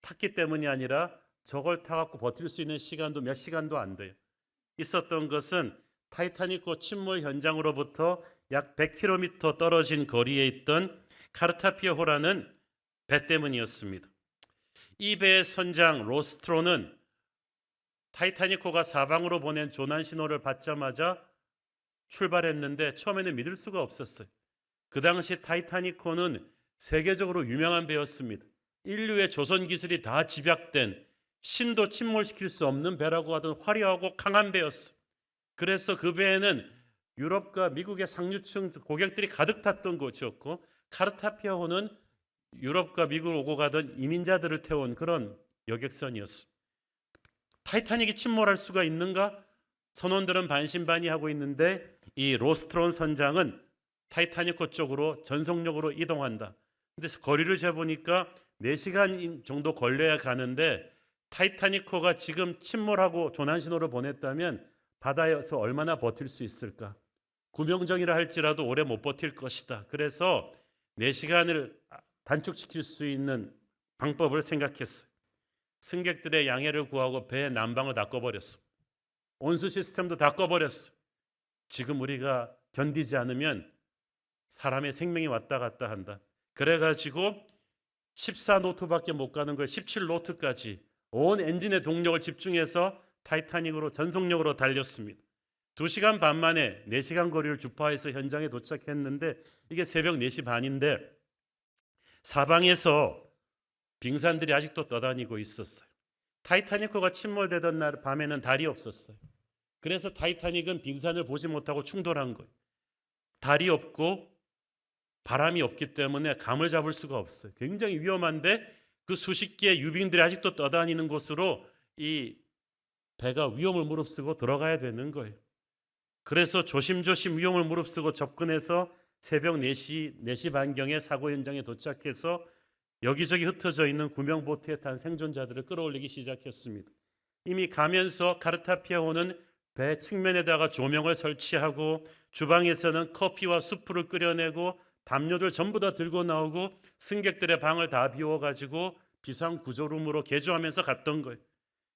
탔기 때문이 아니라 저걸 타갖고 버틸 수 있는 시간도 몇 시간도 안 돼요. 있었던 것은 타이타닉호 침몰 현장으로부터 약 100km 떨어진 거리에 있던 카르타피아호라는 배 때문이었습니다. 이 배의 선장 로스트로는 타이타닉호가 사방으로 보낸 조난 신호를 받자마자 출발했는데 처음에는 믿을 수가 없었어요. 그 당시 타이타닉호는 세계적으로 유명한 배였습니다. 인류의 조선 기술이 다 집약된 신도 침몰시킬 수 없는 배라고 하던 화려하고 강한 배였어요. 그래서 그 배에는 유럽과 미국의 상류층 고객들이 가득 탔던 곳이었고 카르타피아호는 유럽과 미국을 오고 가던 이민자들을 태운 그런 여객선이었어요. 타이타닉이 침몰할 수가 있는가? 선원들은 반신반의하고 있는데 이 로스트론 선장은 타이타닉호 쪽으로 전속력으로 이동한다. 근데 거리를 재보니까 4시간 정도 걸려야 가는데 타이타닉호가 지금 침몰하고 조난 신호를 보냈다면 바다에서 얼마나 버틸 수 있을까? 구명정이라 할지라도 오래 못 버틸 것이다. 그래서 4시간을 단축시킬 수 있는 방법을 생각했어요. 승객들의 양해를 구하고 배의 난방을 다 꺼버렸어. 온수 시스템도 다 꺼버렸어. 지금 우리가 견디지 않으면 사람의 생명이 왔다 갔다 한다. 그래가지고 14노트밖에 못 가는 걸 17노트까지 온 엔진의 동력을 집중해서 타이타닉으로 전속력으로 달렸습니다. 2시간 반 만에 4시간 거리를 주파해서 현장에 도착했는데 이게 새벽 4시 반인데 사방에서 빙산들이 아직도 떠다니고 있었어요. 타이타닉호가 침몰되던 날 밤에는 달이 없었어요. 그래서 타이타닉은 빙산을 보지 못하고 충돌한 거예요. 달이 없고 바람이 없기 때문에 감을 잡을 수가 없어요. 굉장히 위험한데 그 수십 개의 유빙들이 아직도 떠다니는 곳으로 이 배가 위험을 무릅쓰고 들어가야 되는 거예요. 그래서 조심조심 위험을 무릅쓰고 접근해서 새벽 4시 반경에 사고 현장에 도착해서 여기저기 흩어져 있는 구명보트에 탄 생존자들을 끌어올리기 시작했습니다. 이미 가면서 카르타피아호는 배 측면에다가 조명을 설치하고 주방에서는 커피와 수프를 끓여내고 담요들 전부 다 들고 나오고 승객들의 방을 다 비워가지고 비상구조룸으로 개조하면서 갔던 거예요.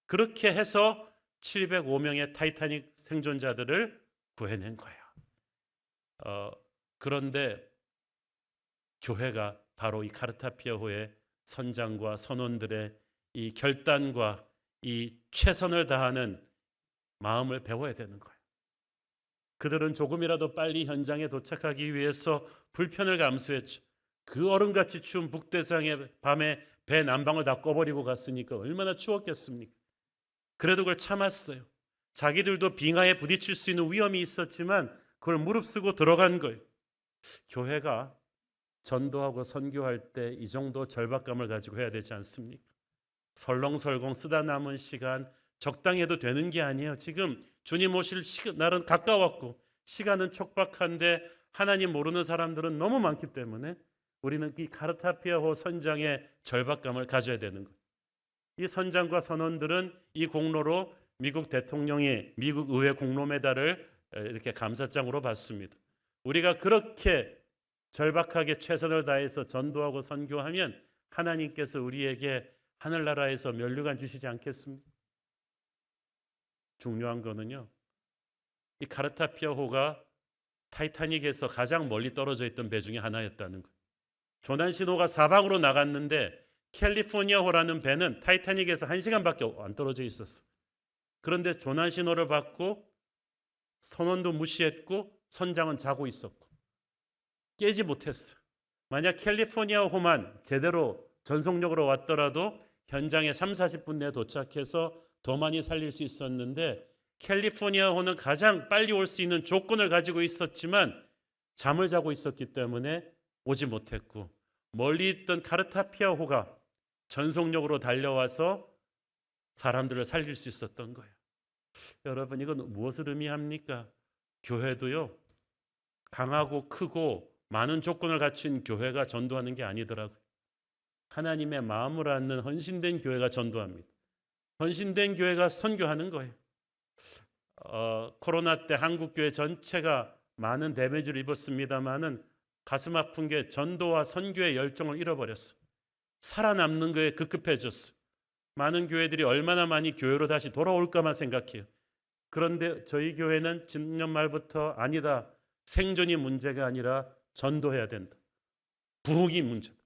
그렇게 해서 705명의 타이타닉 생존자들을 구해낸 거예요. 그런데 교회가 바로 이 카르타피아호의 선장과 선원들의 이 결단과 이 최선을 다하는 마음을 배워야 되는 거예요. 그들은 조금이라도 빨리 현장에 도착하기 위해서 불편을 감수했죠. 그 얼음같이 추운 북대서양의 밤에 배 난방을 다 꺼버리고 갔으니까 얼마나 추웠겠습니까? 그래도 그걸 참았어요. 자기들도 빙하에 부딪힐 수 있는 위험이 있었지만 그걸 무릅쓰고 들어간 거예요. 교회가 전도하고 선교할 때 이 정도 절박감을 가지고 해야 되지 않습니까? 설렁설렁 쓰다 남은 시간 적당히 해도 되는 게 아니에요. 지금 주님 오실 날은 가까웠고 시간은 촉박한데 하나님 모르는 사람들은 너무 많기 때문에 우리는 이 카르타피아호 선장의 절박감을 가져야 되는 거예요. 이 선장과 선원들은 이 공로로 미국 대통령이 미국 의회 공로 메달을 이렇게 감사장으로 받습니다. 우리가 그렇게 절박하게 최선을 다해서 전도하고 선교하면 하나님께서 우리에게 하늘나라에서 면류관 주시지 않겠습니까? 중요한 거는요, 이 카르타피아호가 타이타닉에서 가장 멀리 떨어져 있던 배 중에 하나였다는 거예요. 조난 신호가 사방으로 나갔는데 캘리포니아호라는 배는 타이타닉에서 1시간밖에 안 떨어져 있었어. 그런데 조난 신호를 받고 선원도 무시했고 선장은 자고 있었고 깨지 못했어. 만약 캘리포니아호만 제대로 전속력으로 왔더라도 현장에 30-40분 내에 도착해서 더 많이 살릴 수 있었는데, 캘리포니아호는 가장 빨리 올 수 있는 조건을 가지고 있었지만 잠을 자고 있었기 때문에 오지 못했고, 멀리 있던 카르타피아호가 전속력으로 달려와서 사람들을 살릴 수 있었던 거예요. 여러분, 이건 무엇을 의미합니까? 교회도요, 강하고 크고 많은 조건을 갖춘 교회가 전도하는 게 아니더라고요. 하나님의 마음을 아는 헌신된 교회가 전도합니다. 헌신된 교회가 선교하는 거예요. 코로나 때 한국교회 전체가 많은 데미지를 입었습니다마는 가슴 아픈 게 전도와 선교의 열정을 잃어버렸어. 살아남는 거에 급급해졌어. 많은 교회들이 얼마나 많이 교회로 다시 돌아올까만 생각해요. 그런데 저희 교회는 작년 말부터 아니다, 생존이 문제가 아니라 전도해야 된다, 부흥이 문제다.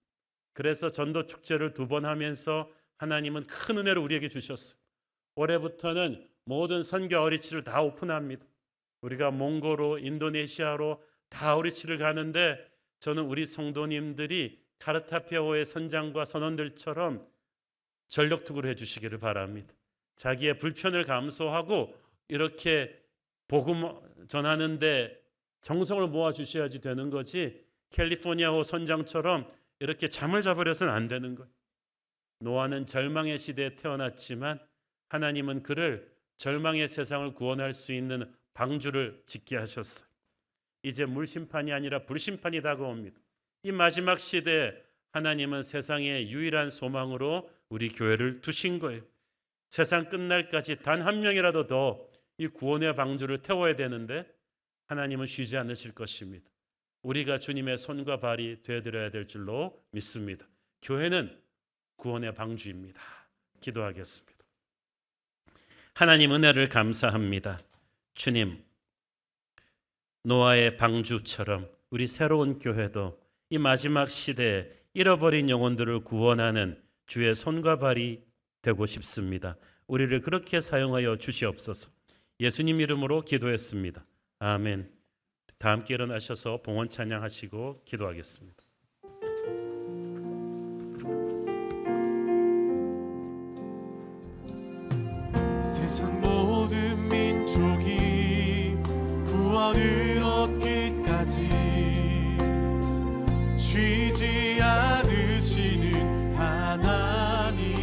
그래서 전도 축제를 2번 하면서 하나님은 큰 은혜를 우리에게 주셨어요. 올해부터는 모든 선교 아우리치를 다 오픈합니다. 우리가 몽골로, 인도네시아로 다 아우리치를 가는데, 저는 우리 성도님들이 카르타피아호의 선장과 선원들처럼 전력투구를 해주시기를 바랍니다. 자기의 불편을 감수하고 이렇게 복음 전하는데 정성을 모아주셔야지 되는 거지, 캘리포니아호 선장처럼 이렇게 잠을 자버려서는 안 되는 거예요. 노아는 절망의 시대에 태어났지만 하나님은 그를 절망의 세상을 구원할 수 있는 방주를 짓게 하셨어요. 이제 물심판이 아니라 불심판이 다가옵니다. 이 마지막 시대에 하나님은 세상의 유일한 소망으로 우리 교회를 두신 거예요. 세상 끝날까지 단 한 명이라도 더 이 구원의 방주를 태워야 되는데 하나님은 쉬지 않으실 것입니다. 우리가 주님의 손과 발이 되어드려야 될 줄로 믿습니다. 교회는 구원의 방주입니다. 기도하겠습니다. 하나님, 은혜를 감사합니다. 주님, 노아의 방주처럼 우리 새로운 교회도 이 마지막 시대에 잃어버린 영혼들을 구원하는 주의 손과 발이 되고 싶습니다. 우리를 그렇게 사용하여 주시옵소서. 예수님 이름으로 기도했습니다. 아멘. 다 함께 일어나셔서 봉헌 찬양하시고 기도하겠습니다. 세상 모든 민족이 구원을 얻기까지 쉬지 않으시는 하나님,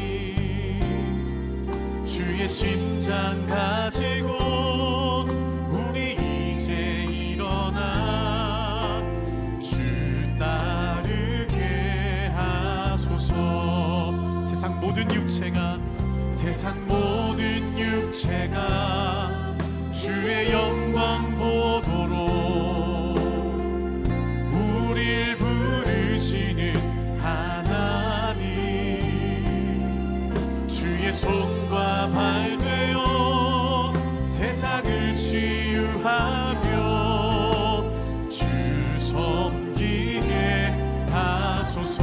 주의 심장 가지고 우리 이제 일어나 주 따르게 하소서. 세상 모든 육체가 주의 영광 보도록 우릴 부르시는 하나님, 주의 손과 발 되어 세상을 치유하며 주 섬기게 하소서.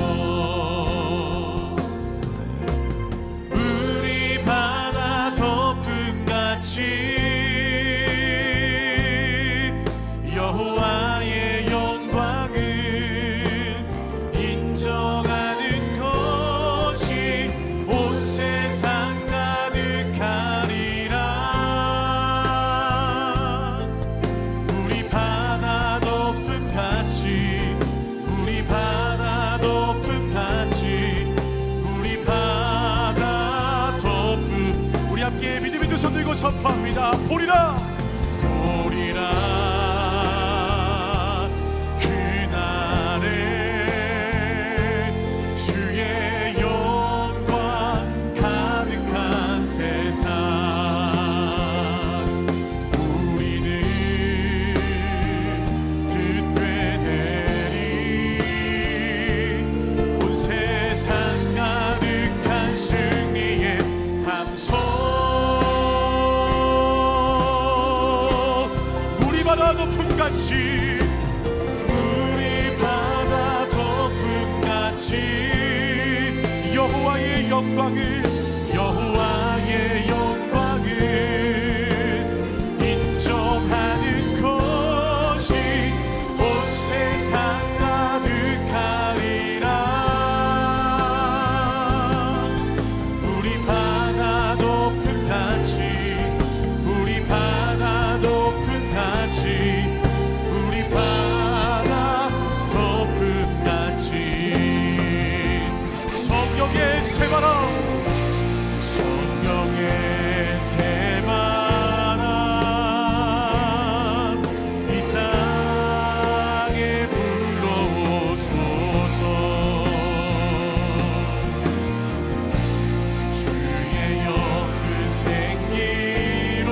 물이 바다 덮음같이 여호와의 영광을 인정하는 것이 온 세상 가득하리라. 우리 바다 덮음같이, 우리 바다 덮음같이, 우리 바다 덮음. 우리 함께 믿음의 두 손 들고 선포합니다. 보리라, 보리라. 그날에 바다 덮음같이 우리 바다 덮음같이 여호와의 영광을 인정하는 것이 온 세상 가득하리라. 우리 바다 덮음같이 우리 바다 덮음같이 우리 바다 덮음같이 성령의 새바람 성령의 새바람 이 땅에 불어오소서. 주의 영그 생기로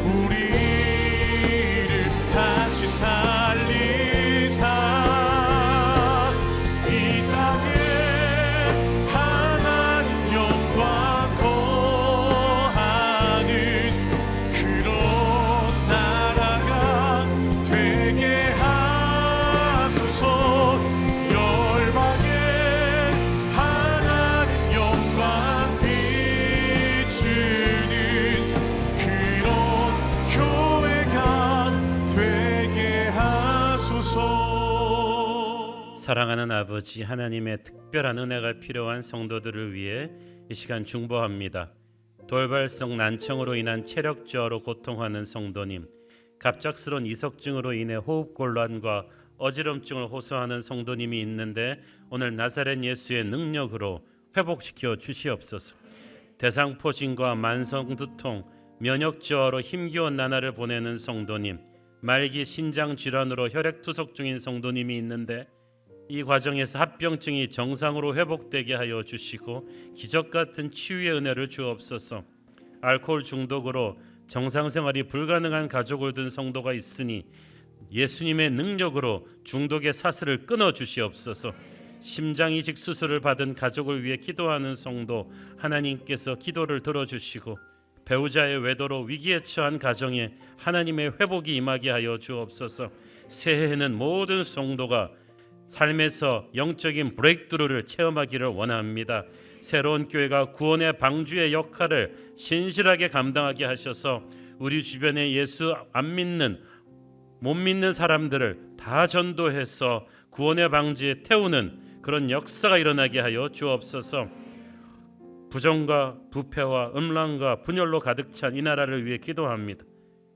우리를 다시 살리사 이 땅에 하나님 영광 거하는 그런 나라가 되게 하소서. 열방에 하나님 영광 비추는 그런 교회가 되게 하소서. 사랑하는 아버지, 하나님의 특별한 은혜가 필요한 성도들을 위해 이 시간 중보합니다. 돌발성 난청으로 인한 체력 저하로 고통하는 성도님, 갑작스러운 이석증으로 인해 호흡곤란과 어지럼증을 호소하는 성도님이 있는데 오늘 나사렛 예수의 능력으로 회복시켜 주시옵소서. 대상포진과 만성두통, 면역저하로 힘겨운 나날을 보내는 성도님, 말기 신장 질환으로 혈액투석 중인 성도님이 있는데 이 과정에서 합병증이 정상으로 회복되게 하여 주시고 기적같은 치유의 은혜를 주옵소서. 알코올 중독으로 정상생활이 불가능한 가족을 둔 성도가 있으니 예수님의 능력으로 중독의 사슬을 끊어 주시옵소서. 심장이식 수술을 받은 가족을 위해 기도하는 성도 하나님께서 기도를 들어주시고 배우자의 외도로 위기에 처한 가정에 하나님의 회복이 임하게 하여 주옵소서. 새해에는 모든 성도가 삶에서 영적인 브레이크스루를 체험하기를 원합니다. 새로운 교회가 구원의 방주의 역할을 신실하게 감당하게 하셔서 우리 주변에 예수 안 믿는 못 믿는 사람들을 다 전도해서 구원의 방주에 태우는 그런 역사가 일어나게 하여 주옵소서. 부정과 부패와 음란과 분열로 가득 찬 이 나라를 위해 기도합니다.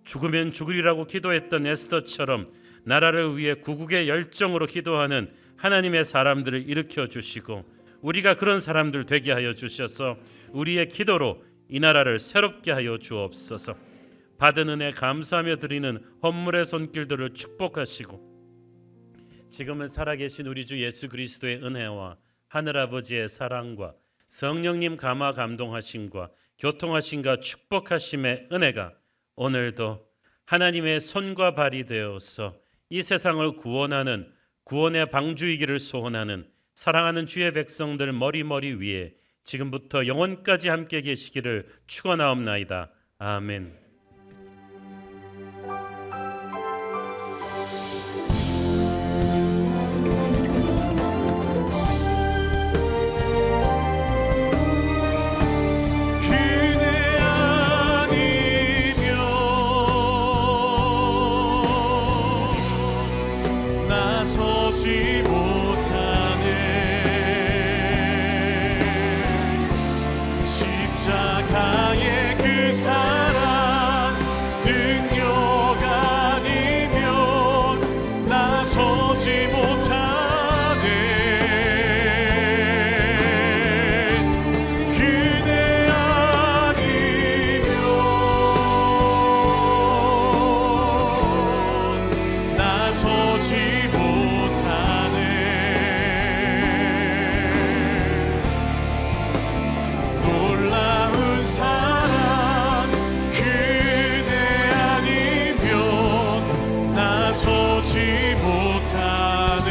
죽으면 죽으리라고 기도했던 에스더처럼 나라를 위해 구국의 열정으로 기도하는 하나님의 사람들을 일으켜 주시고 우리가 그런 사람들 되게 하여 주셔서 우리의 기도로 이 나라를 새롭게 하여 주옵소서. 받은 은혜 감사하며 드리는 헌물의 손길들을 축복하시고 지금은 살아계신 우리 주 예수 그리스도의 은혜와 하늘아버지의 사랑과 성령님 감화 감동하심과 교통하심과 축복하심의 은혜가 오늘도 하나님의 손과 발이 되어서 이 세상을 구원하는 구원의 방주이기를 소원하는 사랑하는 주의 백성들 머리머리 위에 지금부터 영원까지 함께 계시기를 축원하옵나이다. 아멘. 나서지 못하네 십자가의 그 사랑 능력 아니면 나서지 못하네 그대 아니면 나서지 놀라운 사랑 그대 아니면 나서지 못하네.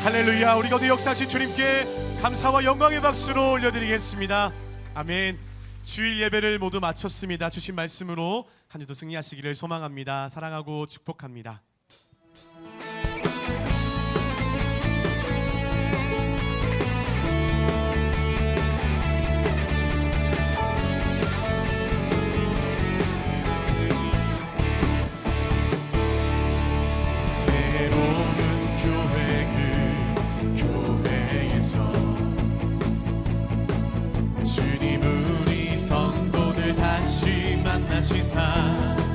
할렐루야. 우리 가운데 역사하신 주님께 감사와 영광의 박수로 올려드리겠습니다. 아멘. 주일 예배를 모두 마쳤습니다. 주신 말씀으로 한 주도 승리하시기를 소망합니다. 사랑하고 축복합니다. 새로운 교회 그 교회에서 주님 우리 성도들 다시 만나시사